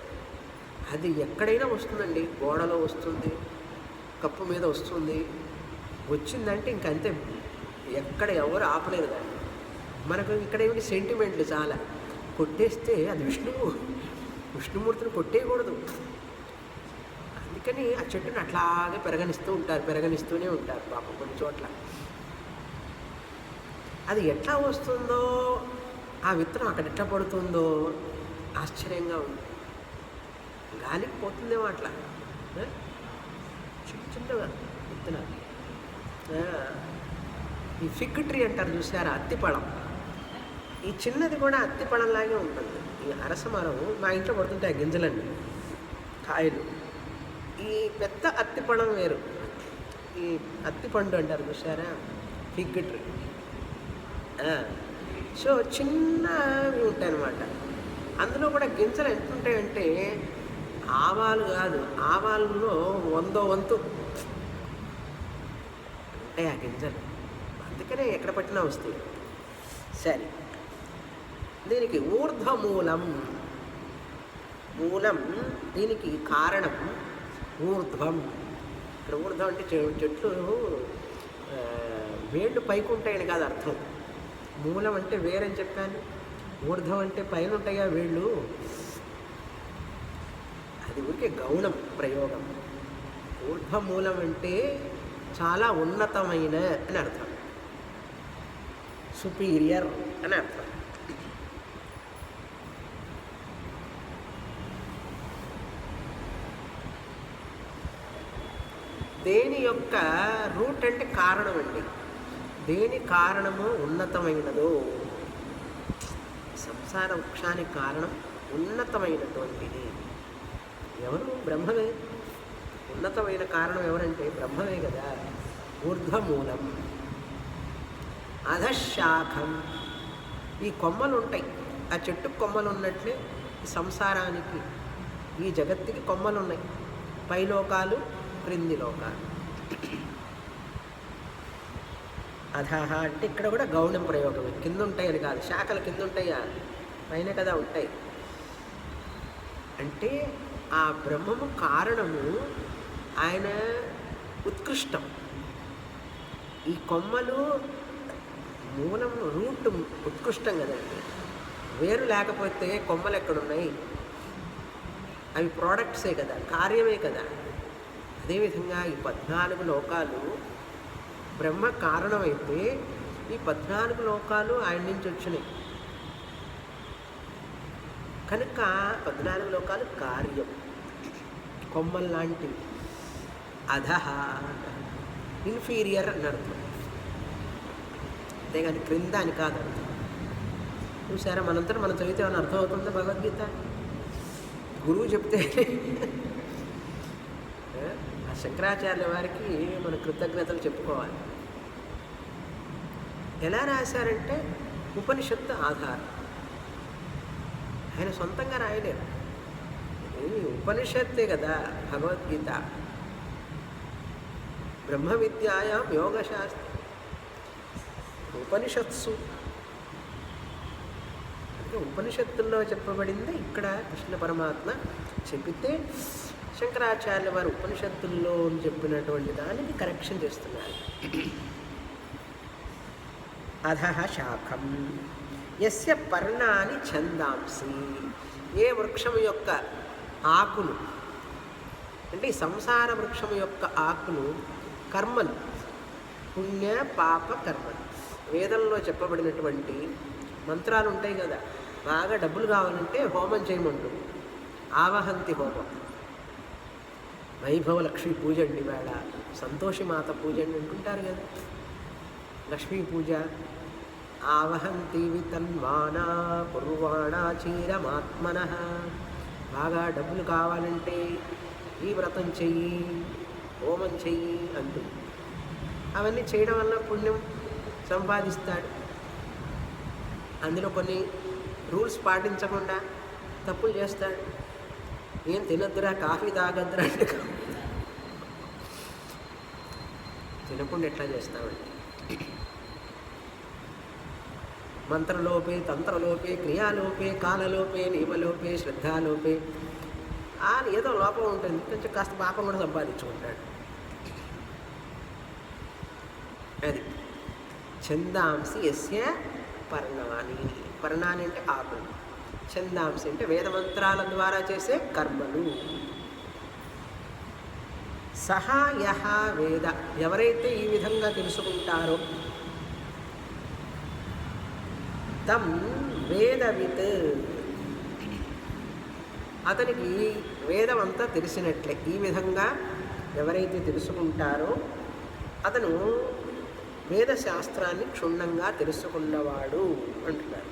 అది ఎక్కడైనా వస్తుందండి. గోడలో వస్తుంది, కప్పు మీద వస్తుంది. వచ్చిందంటే ఇంకంతే, ఎక్కడ ఎవరు ఆపలేరు దాన్ని. మనకు ఇక్కడ ఏమిటి సెంటిమెంట్లు చాలా. కొట్టేస్తే అది విష్ణువు, విష్ణుమూర్తిని కొట్టేయకూడదు. అందుకని ఆ చెట్టుని అట్లాగే పెరగనిస్తూనే ఉంటారు పాపం కొన్ని చోట్ల. అది ఎట్లా వస్తుందో, ఆ విత్తనం అక్కడ ఎట్లా పడుతుందో ఆశ్చర్యంగా ఉంది. గాలికి పోతుందేమో అట్లా చిన్న చిన్నగా విత్తనాలు. ఈ ఫిగ్ ట్రీ అంటారు చూసారా, అత్తిపழం. ఈ చిన్నది కూడా అత్తిపழంలాగే ఉంటుంది. ఈ అరసమరం మా ఇంట్లో పడుతుంటాయి గింజలన్నీ, కాయలు. ఈ పెద్ద అత్తిపழం వేరు, ఈ అత్తిపండు అంటారు చూసారా, ఫిగ్ ట్రీ. సో చిన్నవి ఉంటాయన్నమాట. అందులో కూడా గింజలు ఎంత ఉంటాయంటే ఆవాలు కాదు, ఆవాలలో 100వ వంతు ఉంటాయి ఆ గింజలు. అందుకనే ఎక్కడ పట్టినా వస్తాయి. సరే, దీనికి ఊర్ధ్వమూలం, మూలం దీనికి కారణం ఊర్ధ్వం. ఇక్కడ ఊర్ధ్వం అంటే చెట్లు వేళ్ళు పైకి ఉంటాయని కాదు అర్థం. మూలం అంటే వేరని చెప్పాను, ఊర్ధ్వం అంటే పైన ఉంటాయా వేళ్ళు, అది ఊరికే గౌణం ప్రయోగం. ఊర్ధ్వమూలం అంటే చాలా ఉన్నతమైన అని అర్థం, సుపీరియర్ అని అర్థం. దేని యొక్క రూట్ అంటే కారణం అండి. దేని కారణము ఉన్నతమైనదో, సంసార వృక్షానికి కారణం ఉన్నతమైనటువంటిది ఎవరు? బ్రహ్మమే. ఉన్నతమైన కారణం ఎవరంటే బ్రహ్మమే కదా. ఊర్ధ్వమూలం. అధశాఖం, ఈ కొమ్మలు ఉంటాయి, ఆ చెట్టుకు కొమ్మలు ఉన్నట్లే ఈ సంసారానికి, ఈ జగత్తుకి కొమ్మలు ఉన్నాయి. పైలోకాలు, క్రింది లోకాలు. అధహ అంటే ఇక్కడ కూడా గౌణం ప్రయోగం, కింద ఉంటాయని కాదు. శాఖలు కింద ఉంటాయా, పైన కదా ఉంటాయి. అంటే ఆ బ్రహ్మము కారణము, ఆయన ఉత్కృష్టం. ఈ కొమ్మలు మూలం, రూట్ ఉత్కృష్టం కదండి. వేరు లేకపోతే కొమ్మలు ఎక్కడున్నాయి? అవి ప్రోడక్ట్సే కదా, కార్యమే కదా. అదేవిధంగా ఈ 14 లోకాలు బ్రహ్మ కారణమైతే ఈ 14 లోకాలు ఆయన నుంచి వచ్చినాయి కనుక 14 లోకాలు కార్యం, కొమ్మల్ లాంటివి. అధహ ఇన్ఫీరియర్ అని అర్థం, అంతేగాని క్రింద అని కాదు అర్థం. చూసారా, మనంతా మనం చదివితే ఏమైనా అర్థం అవుతుందా భగవద్గీత? గురువు చెప్తే ఆ శంకరాచార్య వారికి మన కృతజ్ఞతలు చెప్పుకోవాలి. ఎలా రాశారంటే ఉపనిషత్తు ఆధారం, ఆయన సొంతంగా రాయలేరు. ఇది ఉపనిషత్తే కదా భగవద్గీత. బ్రహ్మ విద్యాయాం యోగశాస్త్రం ఉపనిషత్సు, అంటే ఉపనిషత్తుల్లో చెప్పబడింది ఇక్కడ కృష్ణ పరమాత్మ చెప్పితే శంకరాచార్యుల వారు ఉపనిషత్తుల్లో చెప్పినటువంటి దానికి కరెక్షన్ చేస్తున్నారు. అధః శాఖం యస్య పర్ణాని ఛందాంసి, ఏ వృక్షం యొక్క ఆకులు అంటే ఈ సంసార వృక్షం యొక్క ఆకులు కర్మలు, పుణ్య పాప కర్మలు. వేదంలో చెప్పబడినటువంటి మంత్రాలు ఉంటాయి కదా, బాగా డబ్బులు కావాలంటే హోమం చేయమంటుంది, ఆవహంతి హోమం. వైభవ లక్ష్మీ పూజ అండి, వేళ సంతోషిమాత పూజ అండి అంటుంటారు కదా, లక్ష్మీ పూజ. ఆవహంతి వితన్వానా కుర్వాణా చీరమాత్మన, బాగా డబ్బులు కావాలంటే ఈ వ్రతం చెయ్యి, హోమం చెయ్యి అంటూ అవన్నీ చేయడం వల్ల పుణ్యం సంపాదిస్తాడు. అందులో కొన్ని రూల్స్ పాటించకుండా తప్పులు చేస్తాడు. ఏం తినద్దురా, కాఫీ తాగద్దురా అంటే తినకుండా ఎట్లా చేస్తామండి? మంత్రలోపే, తంత్రలోపే, క్రియాలోపే, కాలలోపే, నియమలోపే, శ్రద్ధాలోపే అని ఏదో లోపం ఉంటుంది, కొంచెం కాస్త పాపం కూడా సంపాదించుకుంటాడు. అది ఛందాంసి యస్య పర్ణాని, పర్ణాని అంటే ఆకులు. ఛందాంసి అంటే వేదమంత్రాల ద్వారా చేసే కర్మలు. సహా యహ వేద, ఎవరైతే ఈ విధంగా తెలుసుకుంటారో, తం వేదవిత్, అతనికి వేదం అంతా తెలిసినట్లే. ఈ విధంగా ఎవరైతే తెలుసుకుంటారో అతను వేదశాస్త్రాన్ని క్షుణ్ణంగా తెలుసుకున్నవాడు అంటున్నారు.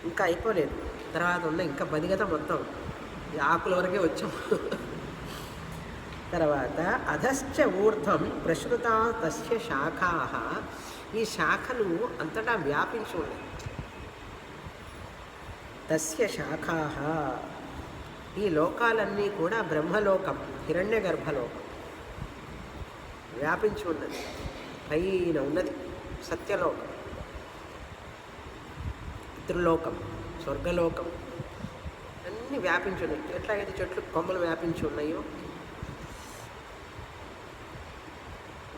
ఇంకా అయిపోలేదు, తర్వాత ఉన్న ఇంకా 10 కదా మొత్తం, ఈ ఆకుల వరకే వచ్చాం. తర్వాత అధశ్చ ఊర్ధ్వం ప్రసృతా తస్య శాఖా, ఈ శాఖలు అంతటా వ్యాపించి ఉన్నాయి. తస్య శాఖా, ఈ లోకాలన్నీ కూడా బ్రహ్మలోకం, హిరణ్య గర్భలోకం వ్యాపించి ఉన్నది. పైన ఉన్నది సత్యలోకం, పితృలోకం, స్వర్గలోకం అన్నీ వ్యాపించి ఉన్నాయి. ఎట్లాగైతే చెట్లు కొమ్మలు వ్యాపించి ఉన్నాయో.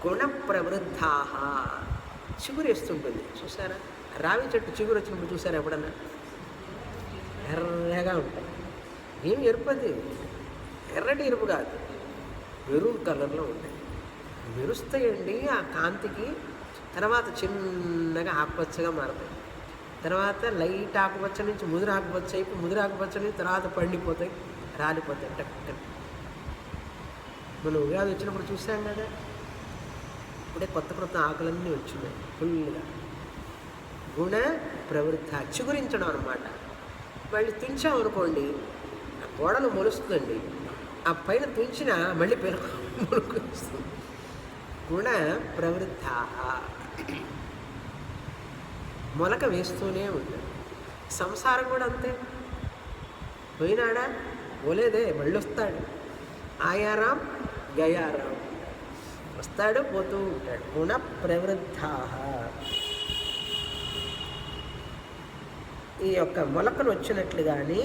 గుణ ప్రవృద్ధా, చిగురేస్తుంటుంది చూసారా? రావి చెట్టు చిగురు వచ్చినప్పుడు చూసారా ఎప్పుడన్నా? ఎర్రగా ఉంటాయి. ఏం ఎరుపది, ఎర్రటి ఎరుపు కాదు, మెరూన్ కలర్లో ఉంటాయి. మెరుస్తాయండి ఆ కాంతికి. తర్వాత చిన్నగా ఆకుపచ్చగా మారుతాయి. తర్వాత లైట్ ఆకుపచ్చ నుంచి ముదురు ఆకుపచ్చ అయిపోయి, ముదురు ఆకుపచ్చ నుంచి తర్వాత పండిపోతాయి, రాలిపోతాయి టక్. మనం ఉగాది వచ్చినప్పుడు చూసాం కదా, ఇప్పుడే కొత్త ఆకులన్నీ వచ్చినాయి ఫుల్గా. గుణ ప్రవృద్ధ, చిగురించడం అనమాట. మళ్ళీ తుంచామనుకోండి, ఆ గోడలు మొలుస్తుందండి, ఆ పైన తుంచినా మళ్ళీ మొలుస్తుంది. గుణ ప్రవృద్ధ, మొలక వేస్తూనే ఉంటుంది. సంసారం కూడా అంతే. పోయినాడా పోలేదే, మళ్ళీ వస్తాడు. ఆయారాం గయారాం, వస్తాడు పోతూ ఉంటాడు. గుణ ప్రవృద్ధ, ఈ యొక్క మొలకలు వచ్చినట్లుగానే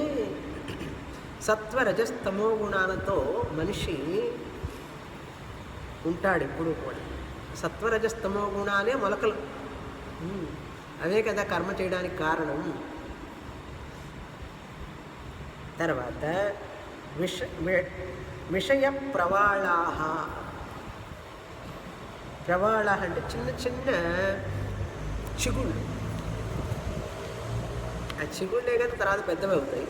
సత్వరజస్తమో గుణాలతో మనిషి ఉంటాడు ఎప్పుడూ కూడా. సత్వరజస్తమో గుణాలే మొలకలు, అవే కదా కర్మ చేయడానికి కారణం. తర్వాత విషయ ప్రవాళాహ, ప్రవాళ అంటే చిన్న చిన్న చిగుళ్ళు. ఆ చిగుళ్ళే కదా తర్వాత పెద్దవి అవుతాయి.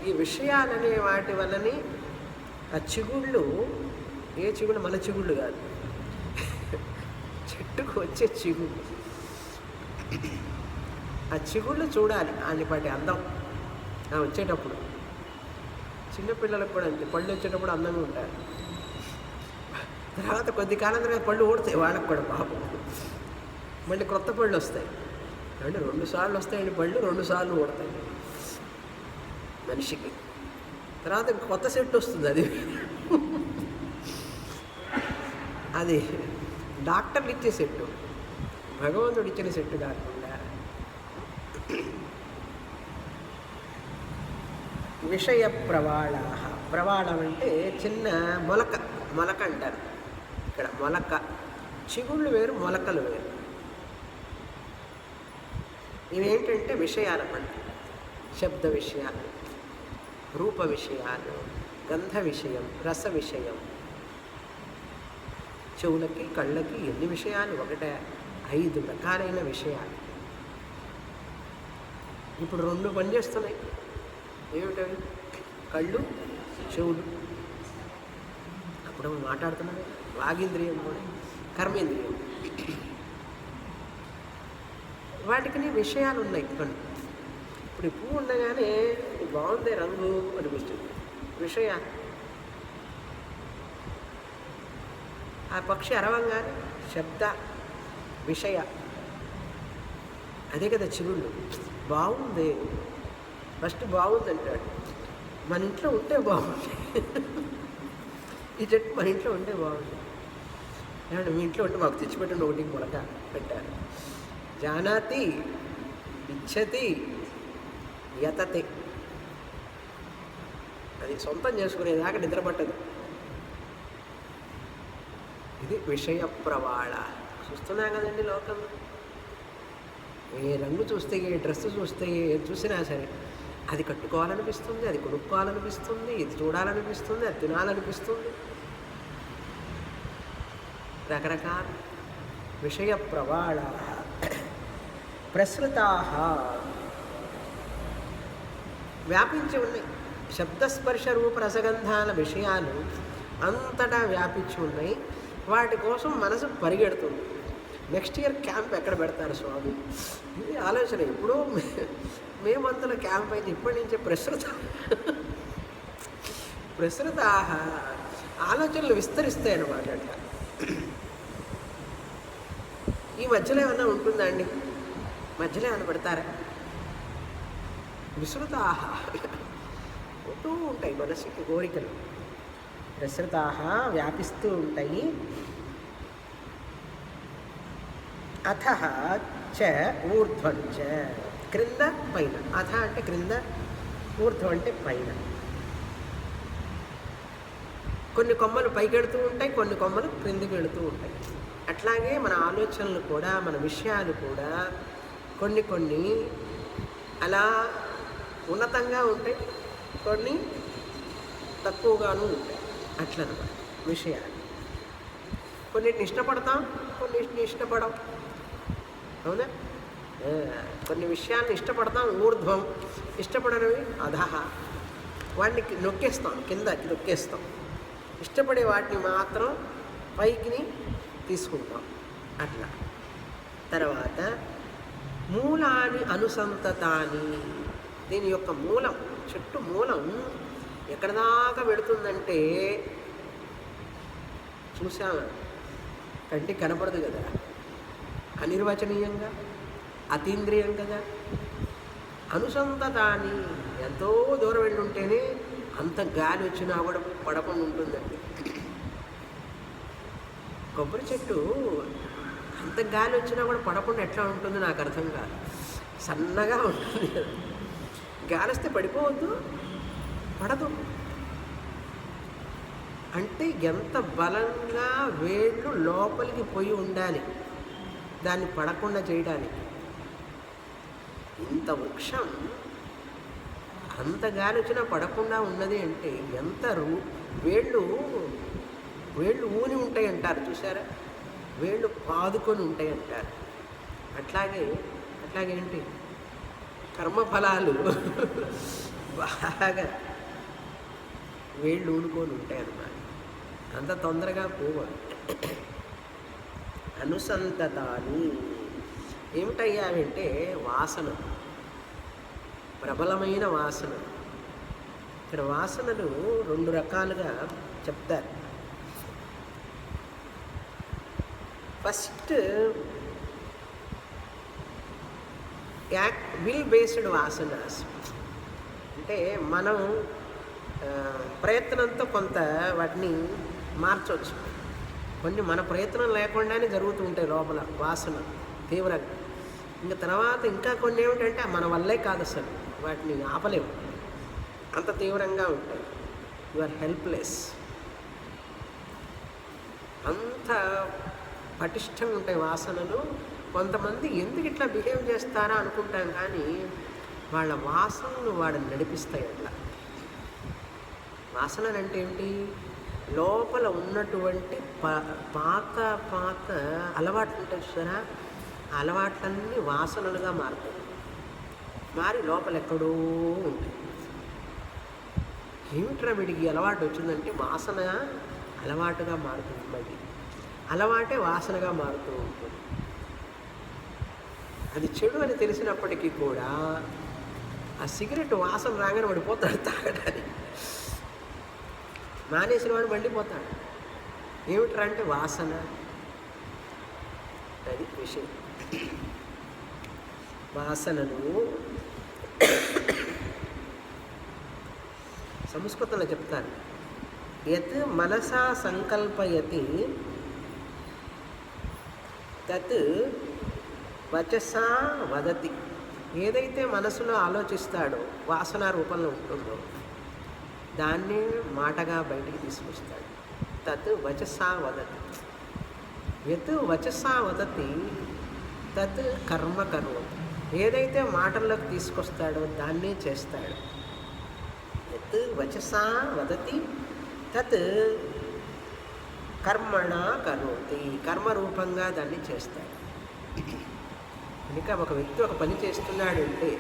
ఈ విషయాలనే వాటి వల్లని ఆ చిగుళ్ళు, ఏ చిగుళ్ళు మన చిగుళ్ళు కాదు, చెట్టుకు వచ్చే చిగుళ్ళు. ఆ చిగుళ్ళు చూడాలి, ఆనిపాటి అందం వచ్చేటప్పుడు. చిన్నపిల్లలకు కూడా అంతే, పళ్ళు వచ్చేటప్పుడు అందంగా ఉంటారు. తర్వాత కొద్ది కాలం తర్వాత పళ్ళు ఊడతాయి వాళ్ళకు కూడా పాపం. మళ్ళీ కొత్త పళ్ళు వస్తాయి. అంటే 2 సార్లు వస్తాయండి పళ్ళు, 2 సార్లు ఊడతాయి మనిషికి. తర్వాత కొత్త సెట్ వస్తుంది. అది డాక్టర్లు ఇచ్చే సెట్టు, భగవంతుడు ఇచ్చిన సెట్టు కాకుండా. విషయ ప్రవాళ, ప్రవాళం అంటే చిన్న మొలక, మొలక అంటారు ఇక్కడ. మొలక, చిగుళ్ళు వేరు, మొలకలు వేరు. ఇవేంటంటే విషయాలన్నమాట. శబ్ద విషయాలు, రూప విషయాలు, గంధ విషయం, రస విషయం. చెవులకి కళ్ళకి ఎన్ని విషయాలు? 5 రకాలైన విషయాలు. ఇప్పుడు 2 పనిచేస్తున్నాయి. ఏమిటవి? కళ్ళు, చెవులు. అప్పుడు మాట్లాడుతున్నాయి. వాగింద్రియం కూడా, కర్మేంద్రియం. వాటికి విషయాలు ఉన్నాయి కొన్ని. ఇప్పుడు ఈ పువ్వు ఉండగానే బాగుంది రంగు అనిపిస్తుంది, విషయ. ఆ పక్షి అరవంగానే శబ్ద విషయ. అదే కదా చిగుళ్ళు. బాగుంది, ఫస్ట్ బాగుంది అంటాడు. మన ఇంట్లో ఉంటే బాగుంది, ఈ చెట్టు మన ఇంట్లో ఉంటే బాగుంది. ఏమంటే మీ ఇంట్లో ఉంటే మాకు తెచ్చిపెట్టండి ఒకటి మొలక పెట్టారు. జానాతి ఇచ్చతి యతతే, అది సొంతం చేసుకునేదాకా నిద్రపట్టదు. ఇది విషయ ప్రవాళ. చూస్తున్నాం కదండి లోకం. ఏ రంగు చూస్తే, ఏ డ్రెస్ చూస్తే, ఏది చూసినా సరే అది కట్టుకోవాలనిపిస్తుంది, అది కొనుక్కోవాలనిపిస్తుంది, ఇది చూడాలనిపిస్తుంది, అది తినాలనిపిస్తుంది. రకరకాల విషయ ప్రవాళ ప్రసృతా వ్యాపించి ఉన్నాయి. శబ్దస్పర్శ రూప రసగంధాల విషయాలు అంతటా వ్యాపించి ఉన్నాయి. వాటి కోసం మనసు పరిగెడుతుంది. నెక్స్ట్ ఇయర్ క్యాంప్ ఎక్కడ పెడతారు స్వామి? ఇది ఆలోచన. ఎప్పుడో మే మంత్లో క్యాంప్ అయితే ఇప్పటి నుంచే ప్రసృత ఆలోచనలు విస్తరిస్తాయి అన్నమాట. అట్లా ఈ మధ్యలో ఏమన్నా ఉంటుందా అండి? మధ్యలో ఏమైనా పెడతారా? విస్తృత ఉంటూ ఉంటాయి మనసుకి కోరికలు. ప్రసృత వ్యాపిస్తూ ఉంటాయి. అథ చ ఊర్ధ్వం చ క్రింద పైన. అథ అంటే క్రింద, ఊర్ధ్వం అంటే పైన. కొన్ని కొమ్మలు పైకి వెళుతూ ఉంటాయి, కొన్ని కొమ్మలు క్రిందికి వెళుతూ ఉంటాయి. అట్లాగే మన ఆలోచనలు కూడా, మన విషయాలు కూడా కొన్ని కొన్ని అలా ఉన్నతంగా ఉంటాయి, కొన్ని తక్కువగాను ఉంటాయి. అట్లనమాట విషయాలు. కొన్నిటిని ఇష్టపడతాం, కొన్నిటిని ఇష్టపడం. అవునా? కొన్ని విషయాలను ఇష్టపడతాం ఊర్ధ్వం, ఇష్టపడనివి అధహ. వాటిని నొక్కేస్తాం, కిందకి నొక్కేస్తాం. ఇష్టపడే వాటిని మాత్రం పైకి తీసుకుంటాం. అట్లా. తర్వాత మూలాని అనుసంతతాని. దీని యొక్క మూలం, చెట్టు మూలం ఎక్కడ దాకా పెడుతుందంటే చూసామా? కంటికి కనపడదు కదా, అనిర్వచనీయంగా, అతీంద్రియం కదా. అనుసంతతాని ఎంతో దూరం వెళ్ళి ఉంటేనే అంత గాలి వచ్చినా కూడా పడకుండా ఉంటుందండి. కొబ్బరి చెట్టు అంత గాలి వచ్చినా కూడా పడకుండా ఎట్లా ఉంటుంది నాకు అర్థం కాదు. సన్నగా ఉంటుంది కదా. గాలి వస్తే పడిపోవద్దు, పడదు. అంటే ఎంత బలంగా వేళ్ళు లోపలికి పోయి ఉండాలి దాన్ని పడకుండా చేయడానికి. ఇంత వృక్షం అంత గాలి వచ్చినా పడకుండా ఉన్నది అంటే ఎంత వేళ్ళు ఊని ఉంటాయి అంటారు చూసారా? వేళ్ళు పాదుకొని ఉంటాయి అంటారు. అట్లాగేంటి కర్మఫలాలు బాగా వేళ్ళు ఊనుకొని ఉంటాయి అన్నమాట. అంత తొందరగా పోవాలి. అనుసంతతాని ఏమిటయ్యా అంటే వాసన, ప్రబలమైన వాసన. ఇక్కడ వాసనలు 2 రకాలుగా చెప్తారు. First will based వాసనాస్. అంటే మనం ప్రయత్నంతో కొంత వాటిని మార్చవచ్చు. కొన్ని మన ప్రయత్నం లేకుండానే జరుగుతూ ఉంటాయి లోపల వాసన తీవ్రంగా. ఇంకా తర్వాత ఇంకా కొన్ని ఏమిటంటే మన వల్లే కాదు, అసలు వాటిని ఆపలేము, అంత తీవ్రంగా ఉంటాయి. You are helpless. అంత పటిష్టంగా ఉంటాయి వాసనలు. కొంతమంది ఎందుకు ఇట్లా బిహేవ్ చేస్తారా అనుకుంటాం, కానీ వాళ్ళ వాసనలు వాడిని నడిపిస్తాయి. అట్లా వాసనలు అంటే ఏమిటి? లోపల ఉన్నటువంటి పాత అలవాట్లు ఉంటాయి చూసారా? ఆ అలవాట్లన్నీ వాసనలుగా మారుతాయి. మారి లోపల ఎక్కడో ఉంటాయి. ఏమిట్రా వీడికి అలవాటు వచ్చిందంటే వాసన అలవాటుగా మారుతుంది. మళ్ళీ అలవాటే వాసనగా మారుతూ ఉంటుంది. అది చెడు అని తెలిసినప్పటికీ కూడా ఆ సిగరెట్ వాసన రాగానే పడిపోతాడు తాగడానికి. మానేసిన వాడు మండిపోతాడు. ఏమిట్రా అంటే వాసన. అది విషయం. వాసనలు సంస్కృతంలో చెప్తాను. యత్ మనసా సంకల్పయతి తత్ వచసా వదతి. ఏదైతే మనసులో ఆలోచిస్తాడో వాసన రూపంలో ఉంటుందో దాన్ని మాటగా బయటికి తీసుకొస్తాడు. తత్ వచసా వదతి. యత్ వచసా వదతి తత్ కర్మ కరోతి. ఏదైతే మాటల్లోకి తీసుకొస్తాడో దాన్నే చేస్తాడు. యత్ వచసా వదతి తత్ కర్మణ కరోతి, కర్మరూపంగా దాన్ని చేస్తాడు. కనుక ఒక వ్యక్తి ఒక పని చేస్తున్నాడు అంటే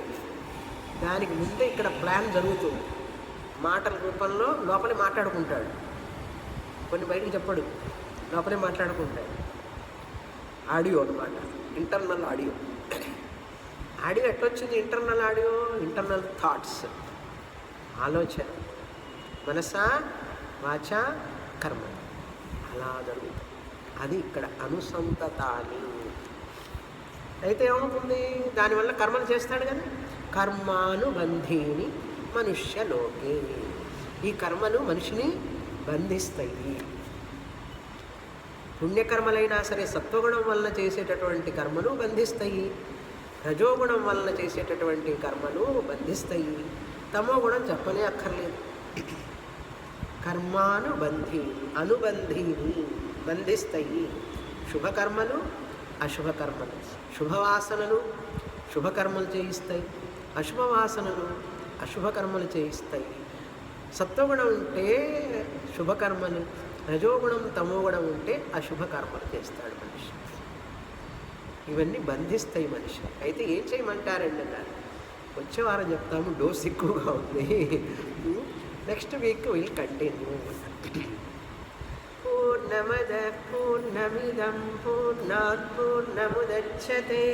దానికి ముందే ఇక్కడ ప్లాన్ జరుగుతుంది. మాటల రూపంలో లోపలే మాట్లాడుకుంటాడు, కొన్ని బయటికి చెప్పడు, లోపలే మాట్లాడుకుంటాడు. ఆడియో అన్నమాట, ఇంటర్నల్ ఆడియో. ఆడియో ఎట్లొచ్చింది? ఇంటర్నల్ ఆడియో, ఇంటర్నల్ థాట్స్, ఆలోచన, మనసా వాచ కర్మ, అలా జరుగుతుంది. అది ఇక్కడ అనుసంతతాని. అయితే ఏమవుతుంది? దానివల్ల కర్మలు చేస్తాడు కదా. కర్మానుబంధీని మనుష్యలోకే, ఈ కర్మలు మనిషిని బంధిస్తాయి. పుణ్యకర్మలైనా సరే సత్వగుణం వలన చేసేటటువంటి కర్మలు బంధిస్తాయి, రజోగుణం వలన చేసేటటువంటి కర్మలు బంధిస్తాయి, తమో గుణం చెప్పనే అక్కర్లేదు. కర్మానుబంధీని, అనుబంధీని, బంధిస్తాయి. శుభకర్మలు అశుభకర్మలు, శుభవాసనలు శుభకర్మలు చేయిస్తాయి, అశుభవాసనలు అశుభకర్మలు చేయిస్తాయి. సత్వగుణం ఉంటే శుభకర్మలు, రజోగుణం తమోగుణం ఉంటే అశుభకర్మలు చేస్తాడు మనిషి. ఇవన్నీ బంధిస్తాయి మనిషి. అయితే ఏం చేయమంటారండి అన్నారు. వచ్చే వారం చెప్తాము, డోస్ ఎక్కువగా ఉంది. Next week will continue. పూర్ణమద పూర్ణమిదం పూర్ణాత్ పూర్ణముదచ్యతే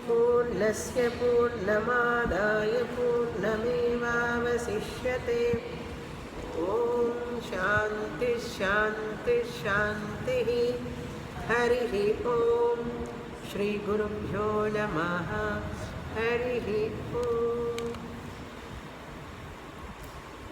పూర్ణస్య పూర్ణమాదాయ పూర్ణమేవావశిష్యతే. ఓం శాంతి శాంతి శాంతి. హరి ఓం. శ్రీ గురుభ్యో నమః. హరి ఓం.